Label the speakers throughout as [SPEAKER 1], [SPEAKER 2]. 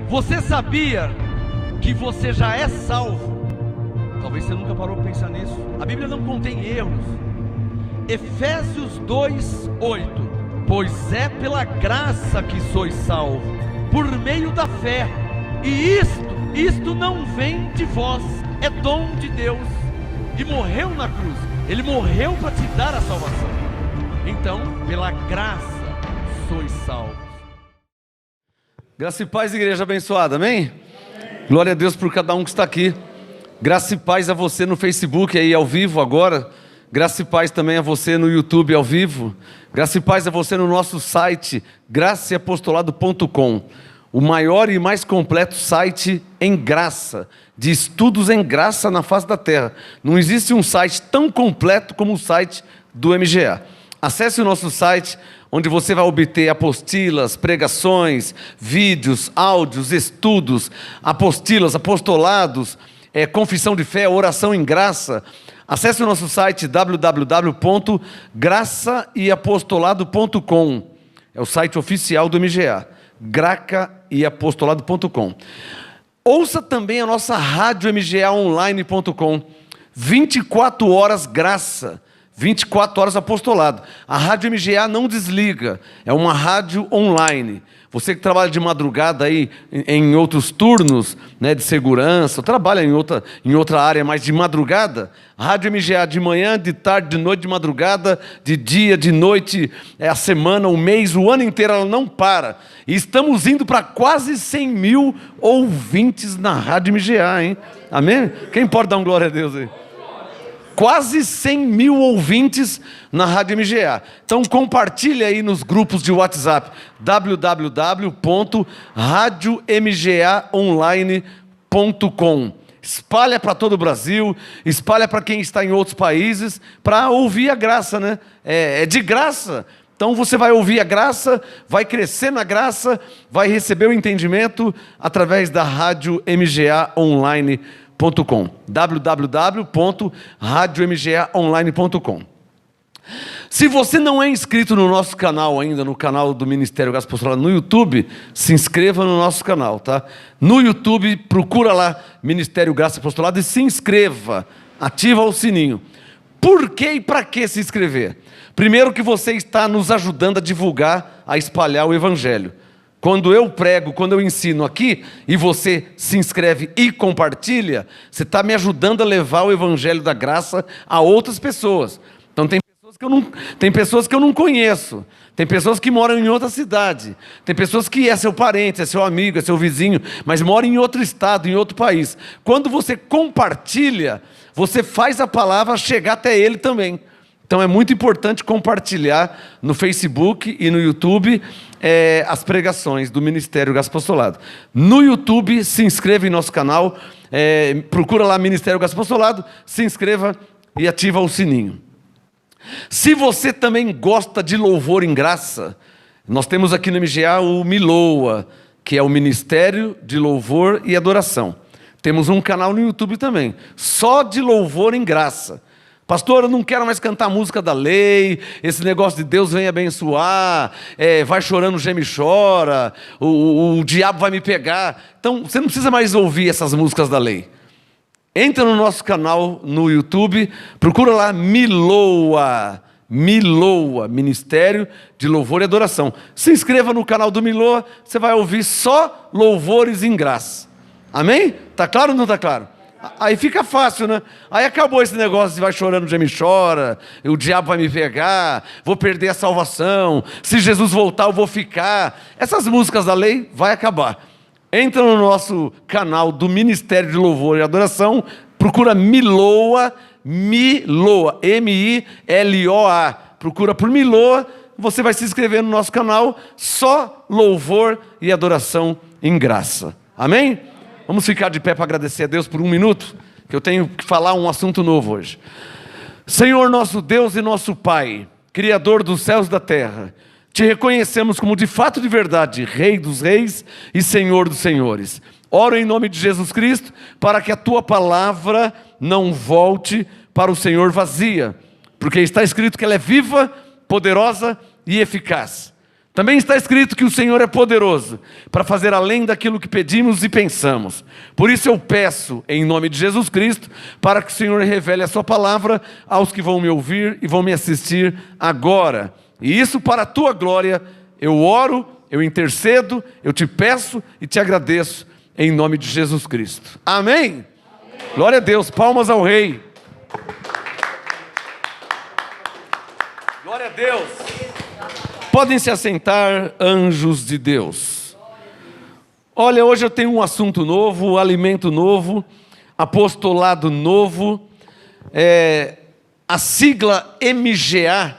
[SPEAKER 1] Você sabia que você já é salvo? Talvez você nunca parou para pensar nisso. A Bíblia não contém erros. Efésios 2:8. Pois é pela graça que sois salvos, por meio da fé. E isto não vem de vós, é dom de Deus. E morreu na cruz. Ele morreu para te dar a salvação. Então, pela graça sois salvos.
[SPEAKER 2] Graça e paz, igreja abençoada, amém? Glória a Deus por cada um que está aqui. Graça e paz a você no Facebook aí ao vivo agora. Graça e paz também a você no YouTube ao vivo. Graça e paz a você no nosso site graçaeapostolado.com, o maior e mais completo site em graça, de estudos em graça na face da terra. Não existe um site tão completo como o site do MGA. Acesse o nosso site, onde você vai obter apostilas, pregações, vídeos, áudios, estudos, apostilas, apostolados, confissão de fé, oração em graça. Acesse o nosso site www.graçaeapostolado.com. É o site oficial do MGA, graçaeapostolado.com. Ouça também a nossa rádio mgaonline.com. 24 horas graça, 24 horas apostolado. A rádio MGA não desliga, é uma rádio online. Você que trabalha de madrugada aí, em outros turnos, né, de segurança, ou trabalha em outra área, mas de madrugada, a rádio MGA de manhã, de tarde, de noite, de madrugada, de dia, de noite, a semana, o mês, o ano inteiro, ela não para. E estamos indo para quase 100 mil ouvintes na rádio MGA, hein? Amém? Quem pode dar um glória a Deus aí? Quase 100 mil ouvintes na Rádio MGA. Então compartilha aí nos grupos de WhatsApp, www.radiomgaonline.com. Espalha para todo o Brasil, espalha para quem está em outros países, para ouvir a graça, né? É de graça. Então você vai ouvir a graça, vai crescer na graça, vai receber o entendimento através da Rádio MGA Online.com. www.radiomgaonline.com. Se você não é inscrito no nosso canal ainda, no canal do Ministério Graça Apostolada no YouTube, se inscreva no nosso canal, tá? No YouTube, procura lá Ministério Graça Apostolada e se inscreva, ativa o sininho. Por que e para que se inscrever? Primeiro, que você está nos ajudando a divulgar, a espalhar o Evangelho. Quando eu prego, quando eu ensino aqui, e você se inscreve e compartilha, você está me ajudando a levar o Evangelho da graça a outras pessoas. Então tem pessoas que eu não conheço, tem pessoas que moram em outra cidade, tem pessoas que é seu parente, é seu amigo, é seu vizinho, mas mora em outro estado, em outro país. Quando você compartilha, você faz a palavra chegar até ele também. Então é muito importante compartilhar no Facebook e no YouTube as pregações do Ministério Graça Apostolado. No YouTube, se inscreva em nosso canal, procura lá Ministério Graça Apostolado, se inscreva e ativa o sininho. Se você também gosta de louvor em graça, nós temos aqui no MGA o Miloa, que é o Ministério de Louvor e Adoração. Temos um canal no YouTube também, só de louvor em graça. Pastor, eu não quero mais cantar música da lei, esse negócio de Deus vem abençoar, vai chorando, geme e chora, o diabo vai me pegar. Então, você não precisa mais ouvir essas músicas da lei. Entra no nosso canal no YouTube, procura lá Miloa, Ministério de Louvor e Adoração. Se inscreva no canal do Miloa, você vai ouvir só louvores em graça. Amém? Tá claro ou não tá claro? Aí fica fácil, né? Aí acabou esse negócio de vai chorando, já me chora, o diabo vai me pegar, vou perder a salvação, se Jesus voltar eu vou ficar. Essas músicas da lei vai acabar. Entra no nosso canal do Ministério de Louvor e Adoração, procura Miloa, M-I-L-O-A. Procura por Miloa, você vai se inscrever no nosso canal, só louvor e adoração em graça. Amém? Vamos ficar de pé para agradecer a Deus por um minuto, que eu tenho que falar um assunto novo hoje. Senhor nosso Deus e nosso Pai, Criador dos céus e da terra, te reconhecemos como de fato de verdade, Rei dos reis e Senhor dos senhores. Oro em nome de Jesus Cristo, para que a tua palavra não volte para o Senhor vazia, porque está escrito que ela é viva, poderosa e eficaz. Também está escrito que o Senhor é poderoso para fazer além daquilo que pedimos e pensamos. Por isso eu peço, em nome de Jesus Cristo, para que o Senhor revele a sua palavra aos que vão me ouvir e vão me assistir agora. E isso para a tua glória, eu oro, eu intercedo, eu te peço e te agradeço, em nome de Jesus Cristo. Amém? Amém. Glória a Deus, palmas ao Rei. Glória a Deus. Podem se assentar, anjos de Deus. Olha, hoje eu tenho um assunto novo, alimento novo, apostolado novo. A sigla MGA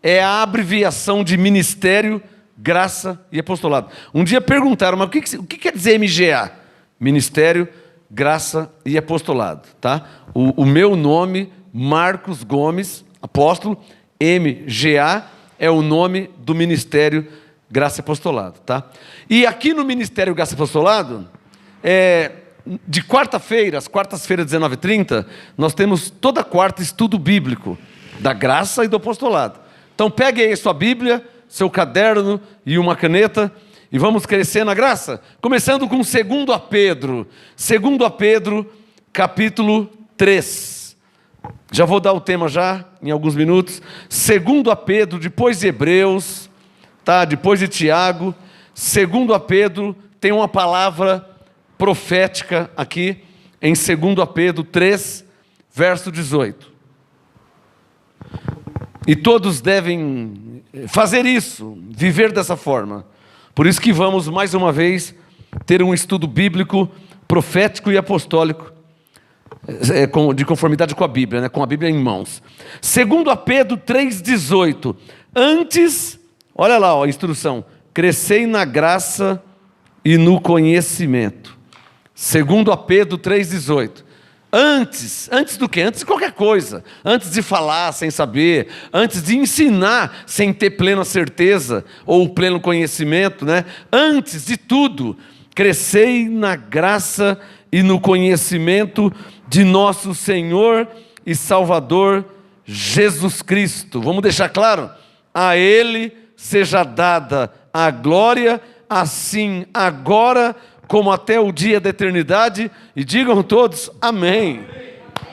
[SPEAKER 2] é a abreviação de Ministério, Graça e Apostolado. Um dia perguntaram, mas o que quer dizer MGA? Ministério, Graça e Apostolado. Tá? O meu nome, Marcos Gomes, apóstolo, MGA, é o nome do Ministério Graça e Apostolado, tá? E aqui no Ministério Graça e Apostolado, de quarta-feira, às quartas-feiras, 19h30, nós temos toda quarta estudo bíblico da graça e do apostolado. Então pegue aí sua Bíblia, seu caderno e uma caneta e vamos crescer na graça. Começando com 2 Pedro. 2 Pedro, capítulo 3. Já vou dar o tema já, em alguns minutos. 2 Pedro, depois de Hebreus, tá? Depois de Tiago. 2 Pedro tem uma palavra profética aqui, em 2 Pedro 3, verso 18. E todos devem fazer isso, viver dessa forma. Por isso que vamos, mais uma vez, ter um estudo bíblico, profético e apostólico, de conformidade com a Bíblia, né? Com a Bíblia em mãos. 2 Pedro 3,18. Antes, olha lá a instrução, crescei na graça e no conhecimento. 2 Pedro 3,18. Antes do quê? Antes de qualquer coisa. Antes de falar sem saber, antes de ensinar sem ter plena certeza ou pleno conhecimento, né? Antes de tudo, crescei na graça e no conhecimento de nosso Senhor e Salvador Jesus Cristo. Vamos deixar claro? A Ele seja dada a glória, assim agora como até o dia da eternidade. E digam todos, amém.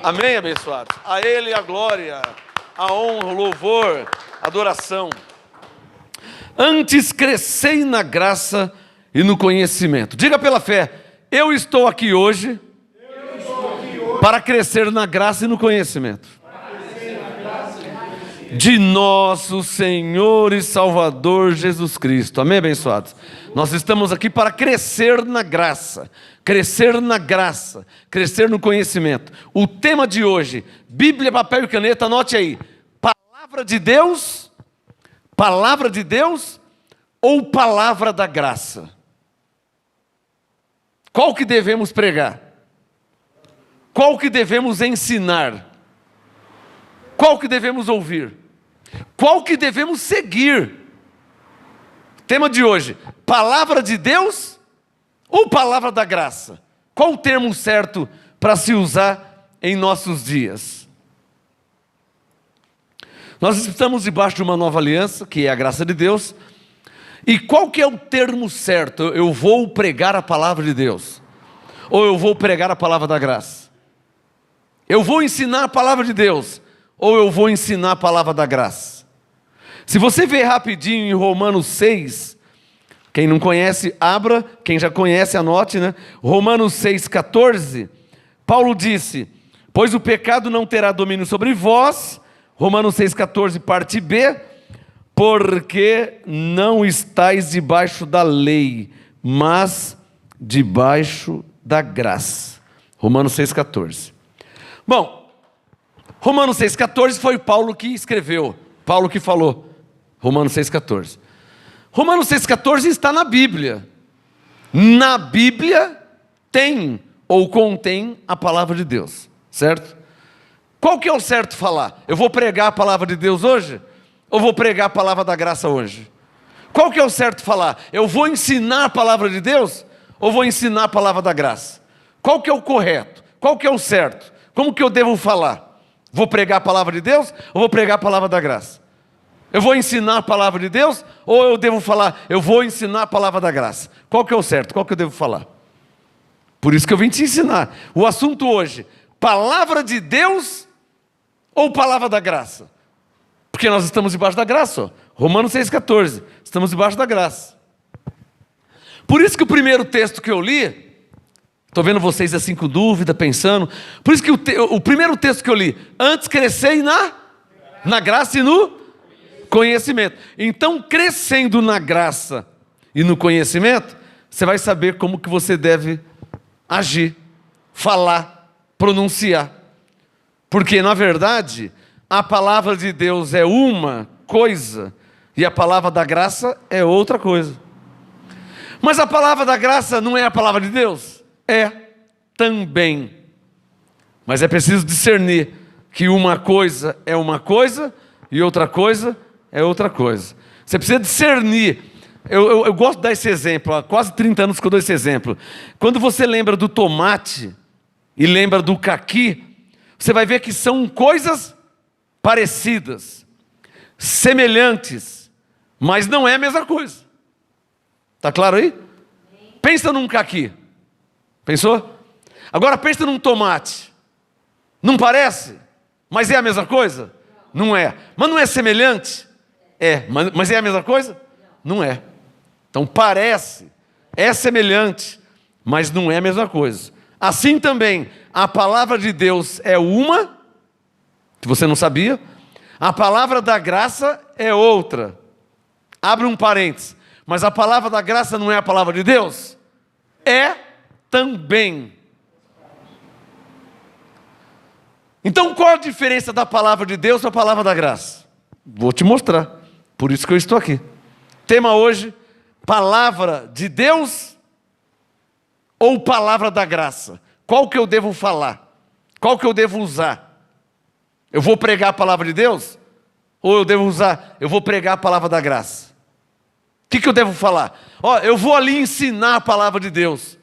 [SPEAKER 2] Amém, abençoados. A Ele a glória, a honra, o louvor, a adoração. Antes crescei na graça e no conhecimento. Diga pela fé, eu estou aqui hoje para crescer na graça e no conhecimento de nosso Senhor e Salvador Jesus Cristo. Amém, abençoados? Nós estamos aqui para crescer na graça, crescer no conhecimento. O tema de hoje, Bíblia, papel e caneta, anote aí. Palavra de Deus ou palavra da graça? Qual que devemos pregar? Qual que devemos ensinar? Qual que devemos ouvir? Qual que devemos seguir? Tema de hoje, palavra de Deus ou palavra da graça? Qual o termo certo para se usar em nossos dias? Nós estamos debaixo de uma nova aliança, que é a graça de Deus. E qual que é o termo certo? Eu vou pregar a palavra de Deus ou eu vou pregar a palavra da graça? Eu vou ensinar a palavra de Deus ou eu vou ensinar a palavra da graça? Se você ver rapidinho em Romanos 6, quem não conhece, abra, quem já conhece, anote, né? Romanos 6,14, Paulo disse, pois o pecado não terá domínio sobre vós, Romanos 6,14, parte B, porque não estáis debaixo da lei, mas debaixo da graça. Romanos 6,14. Bom, Romanos 6,14 foi Paulo que escreveu, Paulo que falou, Romanos 6,14. Romanos 6,14 está na Bíblia. Na Bíblia tem ou contém a palavra de Deus, certo? Qual que é o certo falar? Eu vou pregar a palavra de Deus hoje? Ou vou pregar a palavra da graça hoje? Qual que é o certo falar? Eu vou ensinar a palavra de Deus? Ou vou ensinar a palavra da graça? Qual que é o correto? Qual que é o certo? Como que eu devo falar? Vou pregar a palavra de Deus ou vou pregar a palavra da graça? Eu vou ensinar a palavra de Deus ou eu devo falar, eu vou ensinar a palavra da graça? Qual que é o certo? Qual que eu devo falar? Por isso que eu vim te ensinar. O assunto hoje, palavra de Deus ou palavra da graça? Porque nós estamos debaixo da graça, ó. Romanos 6,14. Estamos debaixo da graça. Por isso que o primeiro texto que eu li, estou vendo vocês assim com dúvida, pensando. Por isso que o primeiro texto que eu li, antes crescei na graça e no conhecimento. Então, crescendo na graça e no conhecimento, você vai saber como que você deve agir, falar, pronunciar. Porque, na verdade, a palavra de Deus é uma coisa e a palavra da graça é outra coisa. Mas a palavra da graça não é a palavra de Deus? É também. Mas é preciso discernir que uma coisa é uma coisa e outra coisa é outra coisa. Você precisa discernir. Eu gosto de dar esse exemplo, há quase 30 anos que eu dou esse exemplo. Quando você lembra do tomate e lembra do caqui, você vai ver que são coisas parecidas, semelhantes, mas não é a mesma coisa. Está claro aí? Pensa num caqui. Pensou? Agora pensa num tomate. Não parece? Mas é a mesma coisa? Não é. Mas não é semelhante? É. Mas é a mesma coisa? Não é. Então parece, é semelhante, mas não é a mesma coisa. Assim também, a palavra de Deus é uma, que você não sabia. A palavra da graça é outra. Abre um parênteses. Mas a palavra da graça não é a palavra de Deus? É também. Então qual a diferença da palavra de Deus da palavra da graça? Vou te mostrar. Por isso que eu estou aqui. Tema hoje, palavra de Deus ou palavra da graça? Qual que eu devo falar? Qual que eu devo usar? Eu vou pregar a palavra de Deus? Ou eu vou pregar a palavra da graça? O que eu devo falar? Eu vou ali ensinar a palavra de Deus.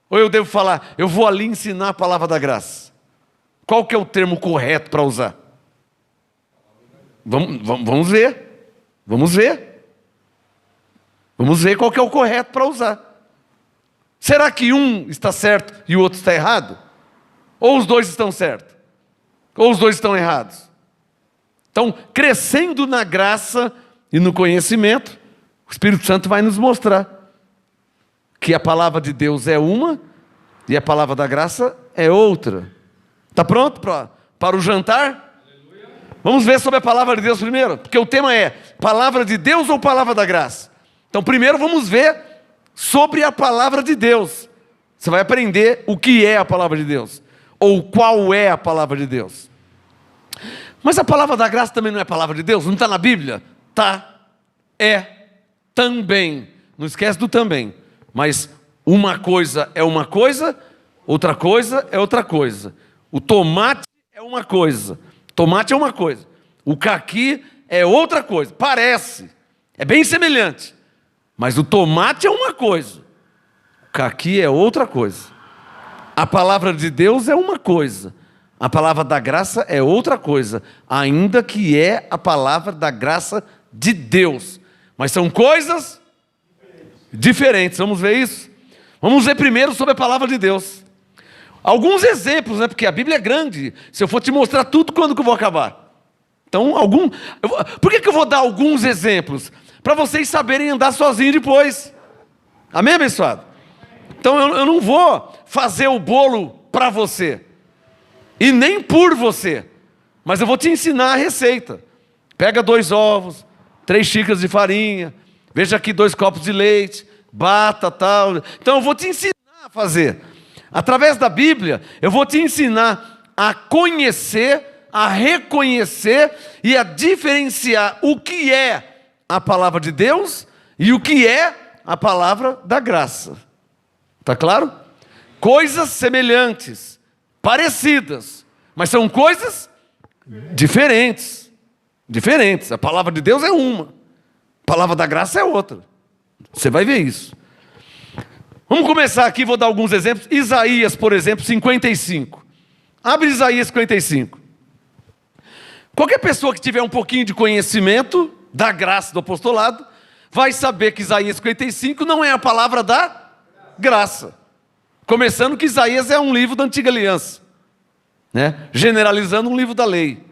[SPEAKER 2] Ou eu devo falar, eu vou ali ensinar a palavra da graça? Qual que é o termo correto para usar? Vamos ver. Vamos ver. Vamos ver qual que é o correto para usar. Será que um está certo e o outro está errado? Ou os dois estão certos? Ou os dois estão errados? Então, crescendo na graça e no conhecimento, o Espírito Santo vai nos mostrar que a palavra de Deus é uma e a palavra da graça é outra. Está pronto para o jantar? Aleluia. Vamos ver sobre a palavra de Deus primeiro, porque o tema é palavra de Deus ou palavra da graça? Então primeiro vamos ver sobre a palavra de Deus. Você vai aprender o que é a palavra de Deus, ou qual é a palavra de Deus. Mas a palavra da graça também não é a palavra de Deus? Não está na Bíblia? Tá, é, também. Não esquece do também. Mas uma coisa é uma coisa, outra coisa é outra coisa. O tomate é uma coisa. Tomate é uma coisa. O caqui é outra coisa. Parece. É bem semelhante. Mas o tomate é uma coisa. O caqui é outra coisa. A palavra de Deus é uma coisa. A palavra da graça é outra coisa. Ainda que é a palavra da graça de Deus. Mas são coisas diferentes. Vamos ver isso? Vamos ver primeiro sobre a palavra de Deus. Alguns exemplos, né? Porque a Bíblia é grande. Se eu for te mostrar tudo, quando que eu vou acabar? Então, por que eu vou dar alguns exemplos? Para vocês saberem andar sozinhos depois. Amém, abençoado? Então, eu não vou fazer o bolo para você. E nem por você. Mas eu vou te ensinar a receita. Pega 2 ovos, 3 xícaras de farinha. Veja aqui 2 copos de leite. Bata, tal. Então, eu vou te ensinar a fazer. Através da Bíblia, eu vou te ensinar a conhecer, a reconhecer e a diferenciar o que é a palavra de Deus e o que é a palavra da graça. Está claro? Coisas semelhantes, parecidas, mas são coisas diferentes. Diferentes. A palavra de Deus é uma, a palavra da graça é outra. Você vai ver isso. Vamos começar aqui, vou dar alguns exemplos. Isaías, por exemplo, 55. Abre Isaías 55. Qualquer pessoa que tiver um pouquinho de conhecimento da graça do apostolado, vai saber que Isaías 55 não é a palavra da graça. Começando que Isaías é um livro da Antiga Aliança, né? Generalizando um livro da lei.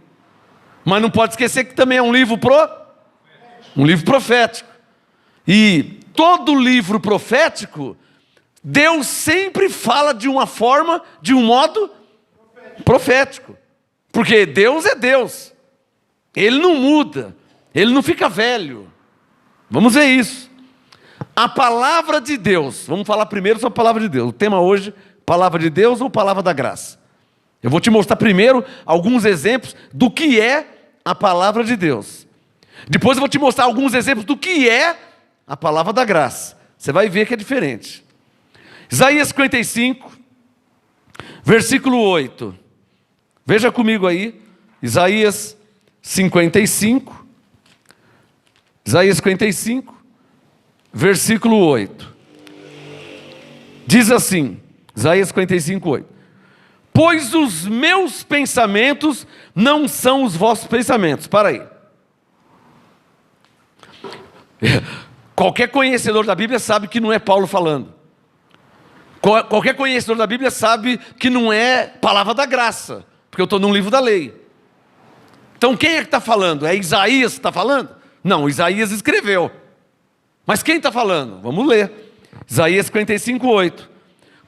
[SPEAKER 2] Mas não pode esquecer que também é um livro profético. E todo livro profético, Deus sempre fala de uma forma, de um modo profético. Porque Deus é Deus. Ele não muda. Ele não fica velho. Vamos ver isso. A palavra de Deus. Vamos falar primeiro sobre a palavra de Deus. O tema hoje, palavra de Deus ou palavra da graça? Eu vou te mostrar primeiro alguns exemplos do que é a palavra de Deus. Depois eu vou te mostrar alguns exemplos do que é a palavra da graça. Você vai ver que é diferente. Isaías 55, versículo 8. Veja comigo aí. Isaías 55. Isaías 55, versículo 8. Diz assim, Isaías 55, 8. Pois os meus pensamentos não são os vossos pensamentos. Para aí. Qualquer conhecedor da Bíblia sabe que não é Paulo falando. Qualquer conhecedor da Bíblia sabe que não é palavra da graça, porque eu estou num livro da lei. Então quem é que está falando? É Isaías que está falando? Não, Isaías escreveu. Mas quem está falando? Vamos ler. Isaías 55, 8.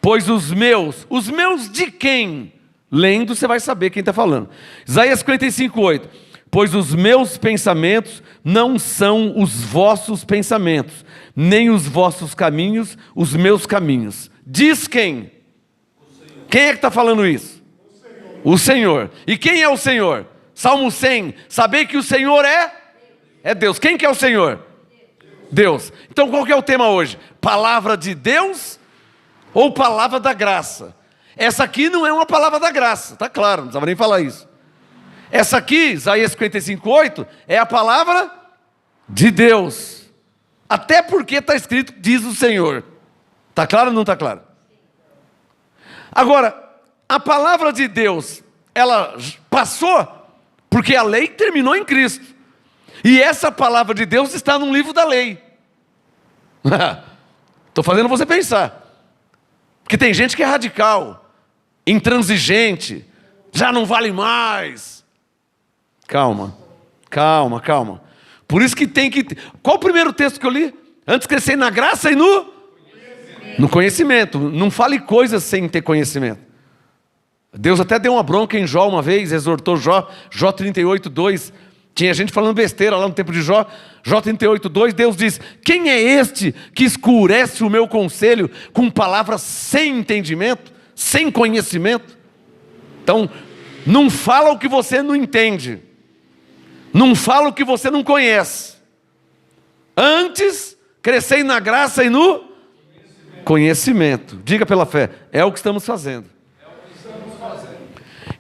[SPEAKER 2] Pois os meus de quem? Lendo você vai saber quem está falando. Isaías 55, 8. Pois os meus pensamentos não são os vossos pensamentos, nem os vossos caminhos, os meus caminhos. Diz quem? Quem é que está falando isso? O Senhor. E quem é o Senhor? Salmo 100. Saber que o Senhor é Deus. Quem que é o Senhor? Deus. Então qual que é o tema hoje? Palavra de Deus ou palavra da graça? Essa aqui não é uma palavra da graça, está claro, não precisava nem falar isso. Essa aqui, Isaías 55, 8, é a palavra de Deus. Até porque está escrito, diz o Senhor. Está claro ou não está claro? Agora, a palavra de Deus, ela passou porque a lei terminou em Cristo. E essa palavra de Deus está num livro da lei. Estou fazendo você pensar. Porque tem gente que é radical, intransigente, já não vale mais. Calma. Por isso que tem que... Qual o primeiro texto que eu li? Antes crescer na graça e no conhecimento. Não fale coisas sem ter conhecimento. Deus até deu uma bronca em Jó uma vez, exortou Jó, Jó 38, 2. Tinha gente falando besteira lá no tempo de Jó. Jó 38, 2, Deus diz: quem é este que escurece o meu conselho com palavras sem entendimento, sem conhecimento? Então, não fala o que você não entende. Não fala o que você não conhece. Antes, crescei na graça e no conhecimento. Diga pela fé, é o que estamos fazendo.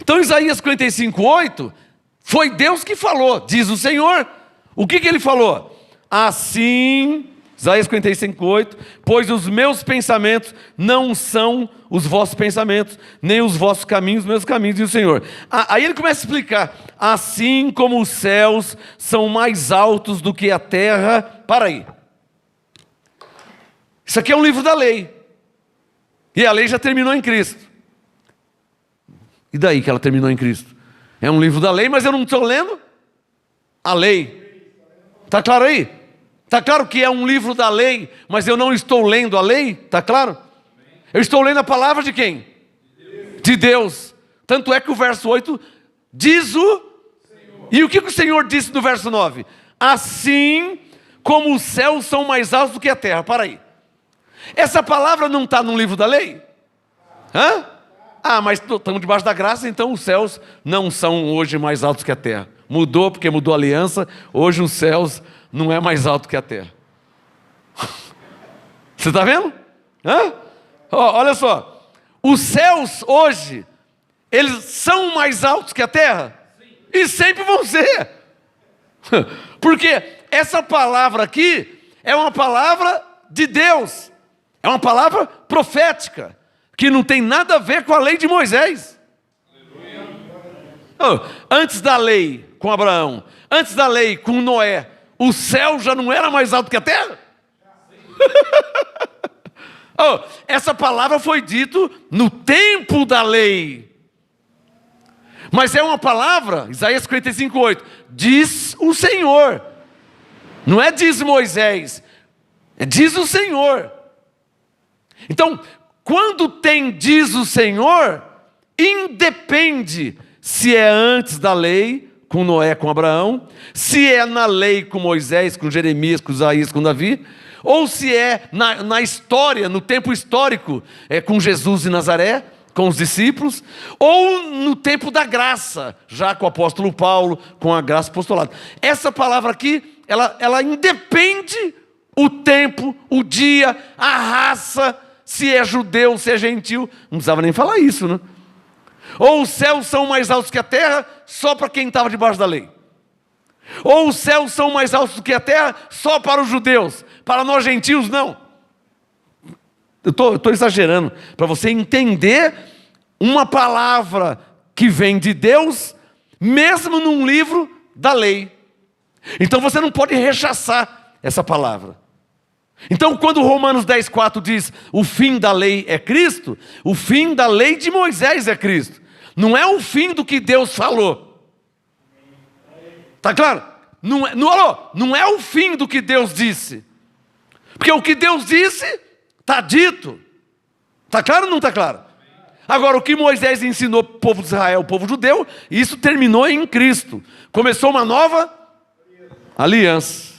[SPEAKER 2] Então, Isaías 55, 8, foi Deus que falou, diz o Senhor. O que ele falou? Assim, Isaías 55, 8, pois os meus pensamentos não são os vossos pensamentos, nem os vossos caminhos, os meus caminhos, diz o Senhor. Aí ele começa a explicar, assim como os céus são mais altos do que a terra. Para aí. Isso aqui é um livro da lei. E a lei já terminou em Cristo. E daí que ela terminou em Cristo? É um livro da lei, mas eu não estou lendo a lei. Está claro aí? Está claro que é um livro da lei, mas eu não estou lendo a lei? Está claro? Eu estou lendo a palavra de quem? De Deus. Tanto é que o verso 8 diz o... Senhor. E o que o Senhor disse no verso 9? Assim como os céus são mais altos do que a terra. Para aí. Essa palavra não está no livro da lei? Hã? Mas estamos debaixo da graça, então os céus não são hoje mais altos que a terra. Mudou porque mudou a aliança, hoje os céus não é mais alto que a terra. Você está vendo? Olha só, os céus hoje, eles são mais altos que a terra? Sim. E sempre vão ser. Porque essa palavra aqui é uma palavra de Deus, é uma palavra profética, que não tem nada a ver com a lei de Moisés. Antes da lei, com Abraão, antes da lei com Noé, o céu já não era mais alto que a terra? Oh, essa palavra foi dita no tempo da lei. Mas é uma palavra, Isaías 55:8, diz o Senhor. Não é diz Moisés, é diz o Senhor. Então, quando tem diz o Senhor, independe se é antes da lei, com Noé, com Abraão, se é na lei com Moisés, com Jeremias, com Isaías, com Davi, ou se é na história, no tempo histórico, com Jesus de Nazaré, com os discípulos, ou no tempo da graça, já com o apóstolo Paulo, com a graça apostolada. Essa palavra aqui, ela independe o tempo, o dia, a raça, se é judeu, se é gentil. Não precisava nem falar isso, né? Ou os céus são mais altos que a terra, só para quem estava debaixo da lei. Ou os céus são mais altos do que a terra, só para os judeus. Para nós gentios, não. Eu estou exagerando, para você entender uma palavra que vem de Deus, mesmo num livro da lei. Então você não pode rechaçar essa palavra. Então quando Romanos 10:4 diz, o fim da lei é Cristo, o fim da lei de Moisés é Cristo. Não é o fim do que Deus falou. Está claro? Não é o fim do que Deus disse. Porque o que Deus disse, está dito. Está claro ou não está claro? Agora, o que Moisés ensinou para o povo de Israel, o povo judeu, isso terminou em Cristo. Começou uma nova aliança.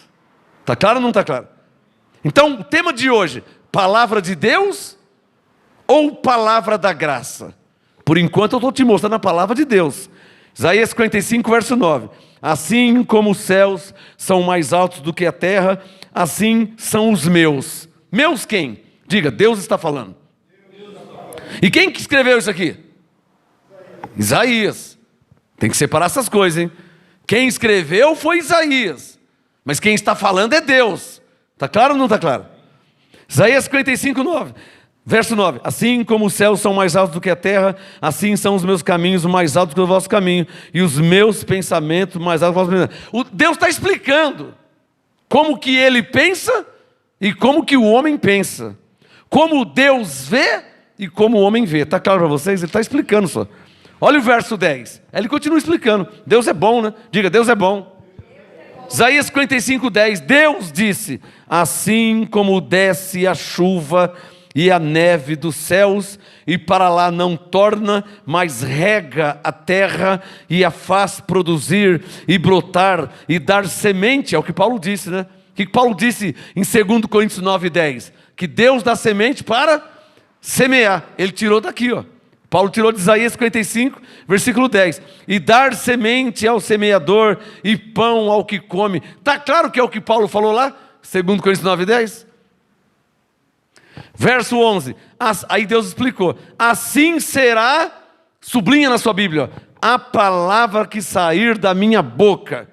[SPEAKER 2] Está claro ou não está claro? Então, o tema de hoje, palavra de Deus ou palavra da graça? Por enquanto eu estou te mostrando a palavra de Deus. Isaías 55:9. Assim como os céus são mais altos do que a terra, assim são os meus. Meus quem? Diga, Deus está falando. E quem que escreveu isso aqui? Isaías. Tem que separar essas coisas, hein? Quem escreveu foi Isaías. Mas quem está falando é Deus. Está claro ou não está claro? Isaías 55:9. Verso 9, assim como os céus são mais altos do que a terra, assim são os meus caminhos mais altos que o vosso caminho, e os meus pensamentos mais altos que o vosso pensamento. Deus está explicando como que ele pensa e como que o homem pensa. Como Deus vê e como o homem vê. Está claro para vocês? Ele está explicando só. Olha o verso 10. Ele continua explicando. Deus é bom, né? Diga, Deus é bom. Isaías 55:10. Deus disse, assim como desce a chuva e a neve dos céus, e para lá não torna, mas rega a terra e a faz produzir e brotar e dar semente, é o que Paulo disse, né? O que Paulo disse em 2 Coríntios 9:10? Que Deus dá semente para semear. Ele tirou daqui, ó. Paulo tirou de Isaías 55, versículo 10. E dar semente ao semeador e pão ao que come. Está claro que é o que Paulo falou lá? 2 Coríntios 9:10. Verso 11, aí Deus explicou, assim será, sublinha na sua Bíblia, a palavra que sair da minha boca.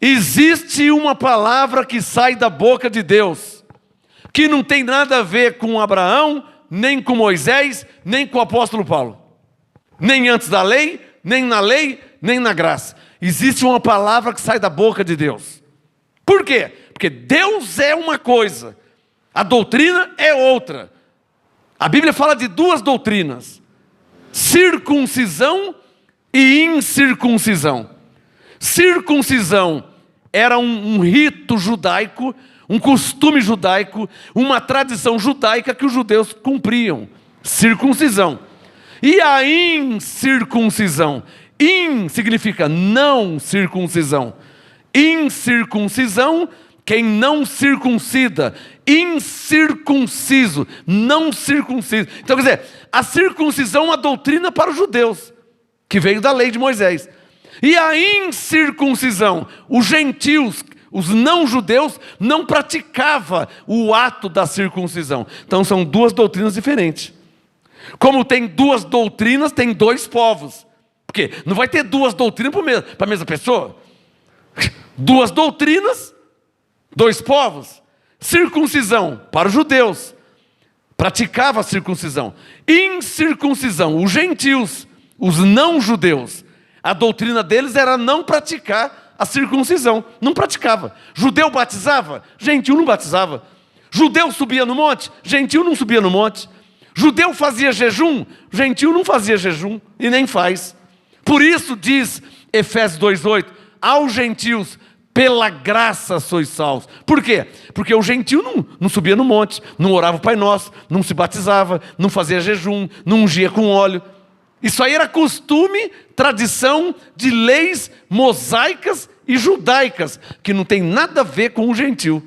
[SPEAKER 2] Existe uma palavra que sai da boca de Deus, que não tem nada a ver com Abraão, nem com Moisés, nem com o apóstolo Paulo. Nem antes da lei, nem na graça. Existe uma palavra que sai da boca de Deus. Por quê? Porque Deus é uma coisa, a doutrina é outra. A Bíblia fala de duas doutrinas: circuncisão e incircuncisão. Circuncisão era um rito judaico, um costume judaico, uma tradição judaica que os judeus cumpriam. Circuncisão. E a incircuncisão. In significa não circuncisão. Incircuncisão, quem não circuncida. Incircunciso, não circunciso. Então quer dizer, a circuncisão é uma doutrina para os judeus, que veio da lei de Moisés. E a incircuncisão, os gentios, os não judeus, não praticavam o ato da circuncisão. Então são duas doutrinas diferentes. Como tem duas doutrinas, tem dois povos. Porque não vai ter duas doutrinas para a mesma pessoa. Duas doutrinas, dois povos. Circuncisão para os judeus, praticava a circuncisão. Incircuncisão, os gentios, os não judeus, A doutrina deles era não praticar a circuncisão. Não praticava. Judeu batizava, gentil não batizava. Judeu subia no monte, gentil não subia no monte. Judeu fazia jejum, gentil não fazia jejum e nem faz. Por isso diz Efésios 2:8, aos gentios, pela graça sois salvos. Por quê? Porque o gentil não subia no monte, não orava o Pai Nosso, não se batizava, não fazia jejum, não ungia com óleo. Isso aí era costume, tradição de leis mosaicas e judaicas, que não tem nada a ver com o gentil.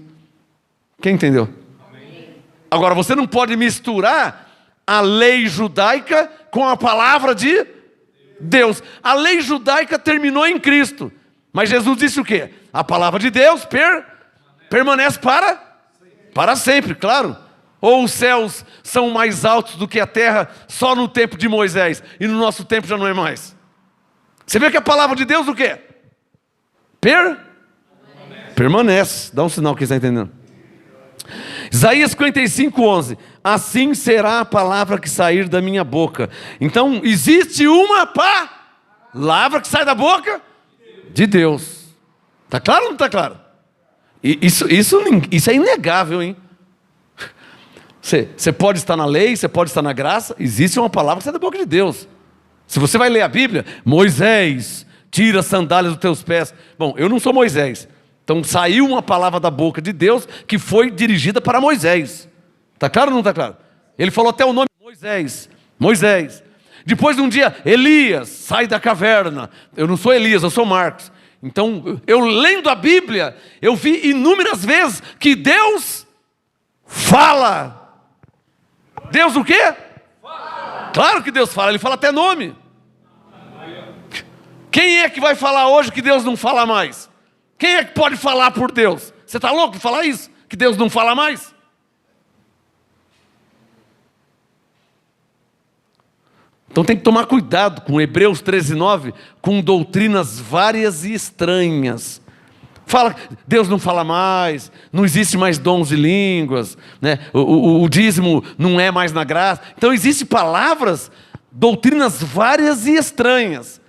[SPEAKER 2] Quem entendeu? Amém. Agora, você não pode misturar a lei judaica com a palavra de Deus. A lei judaica terminou em Cristo. Mas Jesus disse o quê? A palavra de Deus permanece para sempre, claro. Ou os céus são mais altos do que a terra só no tempo de Moisés, e no nosso tempo já não é mais. Você vê que a palavra de Deus o quê? Permanece. Dá um sinal que você está entendendo. Isaías 55:11. Assim será a palavra que sair da minha boca. Então, existe uma palavra que sai da boca de Deus. Está claro ou não está claro? Isso é inegável, hein? Você pode estar na lei, você pode estar na graça. Existe uma palavra que sai da boca de Deus. Se você vai ler a Bíblia, Moisés, tira as sandálias dos teus pés. Bom, eu não sou Moisés. Então saiu uma palavra da boca de Deus que foi dirigida para Moisés. Está claro ou não está claro? Ele falou até o nome Moisés. Depois de um dia, Elias, sai da caverna. Eu não sou Elias, eu sou Marcos. Então, eu lendo a Bíblia, eu vi inúmeras vezes que Deus fala. Deus o quê? Fala. Claro que Deus fala, Ele fala até nome. Quem é que vai falar hoje que Deus não fala mais? Quem é que pode falar por Deus? Você está louco de falar isso? Que Deus não fala mais? Então tem que tomar cuidado com Hebreus 13:9, com doutrinas várias e estranhas. Fala, Deus não fala mais, não existe mais dons de línguas, né? O dízimo não é mais na graça. Então existem palavras, doutrinas várias e estranhas.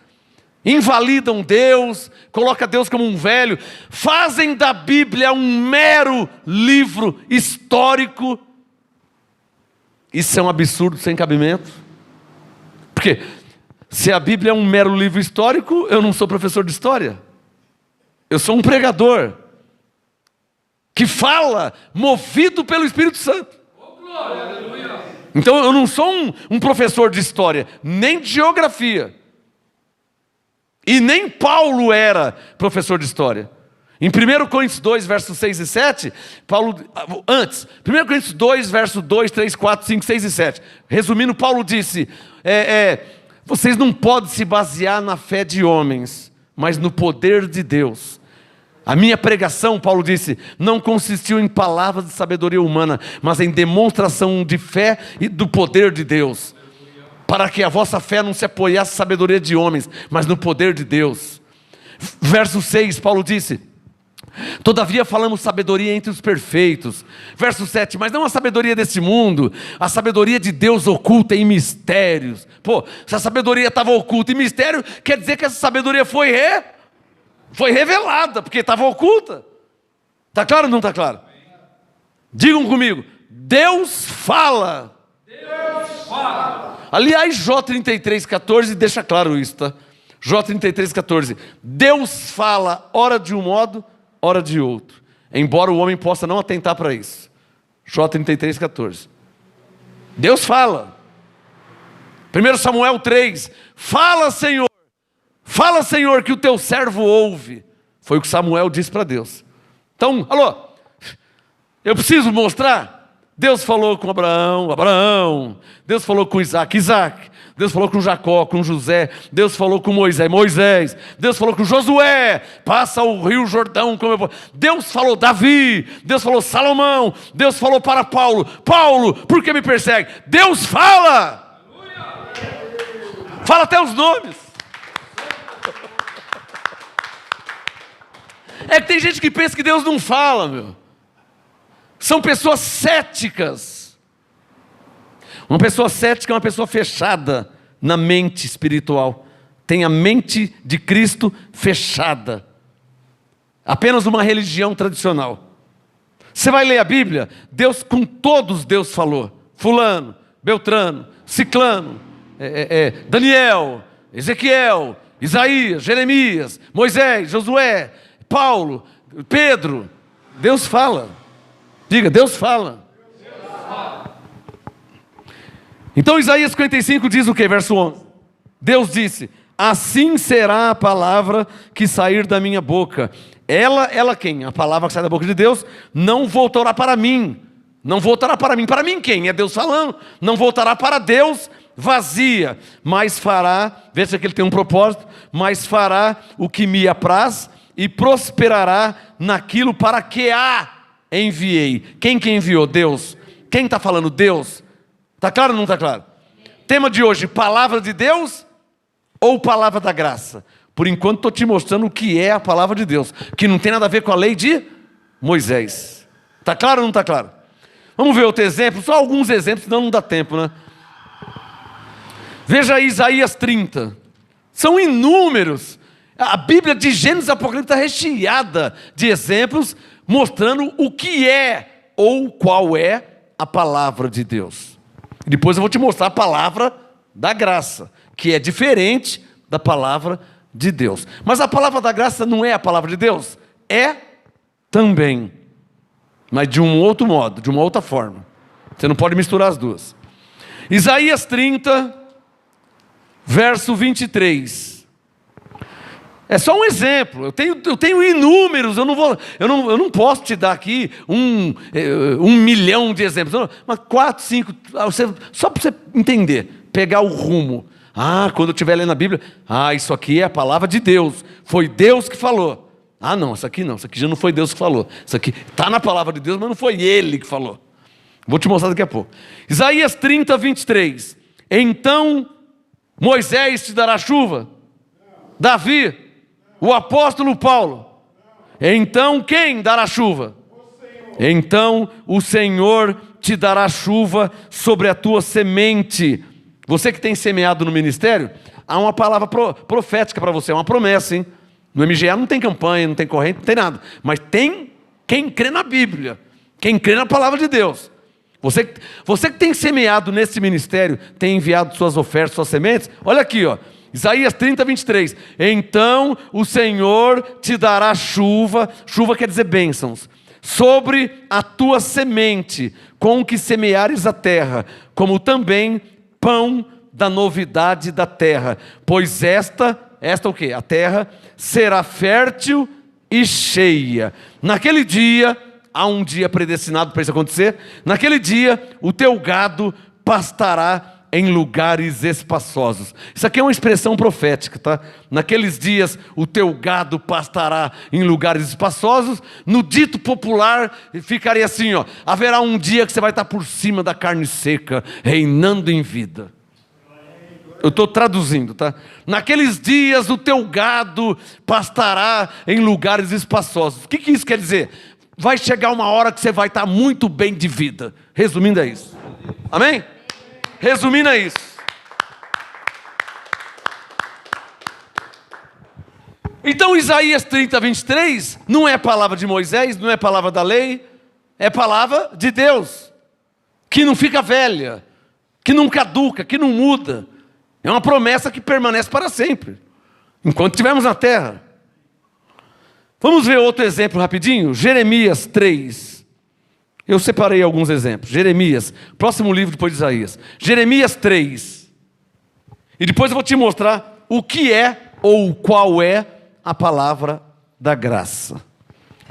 [SPEAKER 2] Invalidam Deus, coloca Deus como um velho, fazem da Bíblia um mero livro histórico. Isso é um absurdo sem cabimento. Porque se a Bíblia é um mero livro histórico, eu não sou professor de história. Eu sou um pregador que fala movido pelo Espírito Santo. Então eu não sou um professor de história, nem de geografia. E nem Paulo era professor de história. Em 1 Coríntios 2, versos 6 e 7, Paulo, antes, 1 Coríntios 2, versos 2, 3, 4, 5, 6 e 7. Resumindo, Paulo disse, vocês não podem se basear na fé de homens, mas no poder de Deus. A minha pregação, Paulo disse, não consistiu em palavras de sabedoria humana, mas em demonstração de fé e do poder de Deus. Para que a vossa fé não se apoiasse na sabedoria de homens, mas no poder de Deus. Verso 6, Paulo disse, todavia falamos sabedoria entre os perfeitos. Verso 7, mas não a sabedoria desse mundo, a sabedoria de Deus oculta em mistérios. Pô, se a sabedoria estava oculta em mistério, quer dizer que essa sabedoria foi revelada, porque estava oculta. Está claro ou não está claro? Digam comigo, Deus fala. Deus fala. Aliás, Jó 33,14 deixa claro isso, tá? Jó 33,14. Deus fala, ora de um modo, ora de outro. Embora o homem possa não atentar para isso. Jó 33,14. Deus fala. 1 Samuel 3. Fala, Senhor, que o teu servo ouve. Foi o que Samuel disse para Deus. Então, alô, eu preciso mostrar. Deus falou com Abraão. Deus falou com Isaac. Deus falou com Jacó, com José. Deus falou com Moisés. Deus falou com Josué. Passa o rio Jordão. Deus falou Davi. Deus falou Salomão. Deus falou para Paulo. Paulo, por que me persegue? Deus fala. Fala até os nomes. É que tem gente que pensa que Deus não fala, meu. São pessoas céticas. Uma pessoa cética é uma pessoa fechada na mente espiritual. tem a mente de Cristo fechada. Apenas uma religião tradicional. Você vai ler a Bíblia, Deus, com todos Deus falou. Fulano, Beltrano, Ciclano, Daniel, Ezequiel, Isaías, Jeremias, Moisés, Josué, Paulo, Pedro. Deus fala. Diga, Deus fala. Então Isaías 55 diz o que? Verso 11. Deus disse: assim será a palavra que sair da minha boca. Ela quem? A palavra que sai da boca de Deus não voltará para mim. Não voltará para mim. Para mim quem? É Deus falando. Não voltará para Deus vazia, mas fará, veja que ele tem um propósito, mas fará o que me apraz e prosperará naquilo para que a enviei. Quem que enviou? Deus. Quem está falando? Deus. Está claro ou não está claro? Tema de hoje, palavra de Deus ou palavra da graça? Por enquanto estou te mostrando o que é a palavra de Deus, que não tem nada a ver com a lei de Moisés. Está claro ou não está claro? Vamos ver outro exemplo, só alguns exemplos, senão não dá tempo, né? Veja aí Isaías 30. São inúmeros. A Bíblia de Gênesis e Apocalipse está recheada de exemplos mostrando o que é ou qual é a palavra de Deus. Depois eu vou te mostrar a palavra da graça, que é diferente da palavra de Deus. Mas a palavra da graça não é a palavra de Deus? É também. Mas de um outro modo, de uma outra forma. Você não pode misturar as duas. Isaías 30, verso 23. É só um exemplo. Eu tenho inúmeros. Eu não posso te dar aqui um milhão de exemplos. Não, mas 4, 5. Só para você entender, pegar o rumo. Quando eu estiver lendo a Bíblia, isso aqui é a palavra de Deus. Foi Deus que falou. Não, isso aqui não. Isso aqui já não foi Deus que falou. Isso aqui está na palavra de Deus, mas não foi Ele que falou. Vou te mostrar daqui a pouco. Isaías 30, 23. Então Moisés te dará chuva? Davi? O apóstolo Paulo? Então quem dará chuva? Então o Senhor te dará chuva sobre a tua semente. Você que tem semeado no ministério, há uma palavra profética para você, uma promessa, hein? No MGA não tem campanha, não tem corrente, não tem nada. Mas tem quem crê na Bíblia, quem crê na palavra de Deus. Você que tem semeado nesse ministério, tem enviado suas ofertas, suas sementes, olha aqui, ó. Isaías 30, 23. Então o Senhor te dará chuva, chuva quer dizer bênçãos, sobre a tua semente, com que semeares a terra, como também pão da novidade da terra. Pois esta o quê? A terra será fértil e cheia. Naquele dia, há um dia predestinado para isso acontecer, naquele dia o teu gado pastará em lugares espaçosos. Isso aqui é uma expressão profética, tá? Naqueles dias o teu gado pastará em lugares espaçosos. No dito popular ficaria assim, ó: haverá um dia que você vai estar por cima da carne seca, reinando em vida. Eu estou traduzindo, tá? Naqueles dias o teu gado pastará em lugares espaçosos. O que isso quer dizer? Vai chegar uma hora que você vai estar muito bem de vida. Resumindo, é isso. Amém? Resumindo, é isso. Então Isaías 30, 23 não é palavra de Moisés, não é palavra da lei, é palavra de Deus, que não fica velha, que não caduca, que não muda. É uma promessa que permanece para sempre, enquanto estivermos na terra. Vamos ver outro exemplo rapidinho. Jeremias 3. Eu separei alguns exemplos. Jeremias, próximo livro depois de Isaías. Jeremias 3. E depois eu vou te mostrar o que é ou qual é a palavra da graça,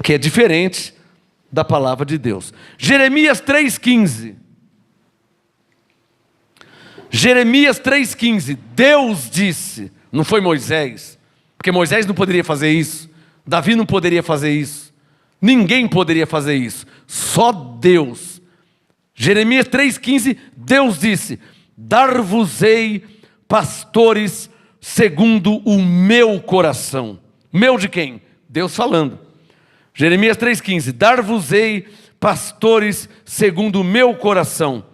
[SPEAKER 2] que é diferente da palavra de Deus. Jeremias 3,15. Jeremias 3,15. Deus disse, não foi Moisés, porque Moisés não poderia fazer isso, Davi não poderia fazer isso, ninguém poderia fazer isso, só Deus. Jeremias 3,15, Deus disse: dar-vos-ei pastores segundo o meu coração. Meu de quem? Deus falando. Jeremias 3,15, dar-vos-ei pastores segundo o meu coração,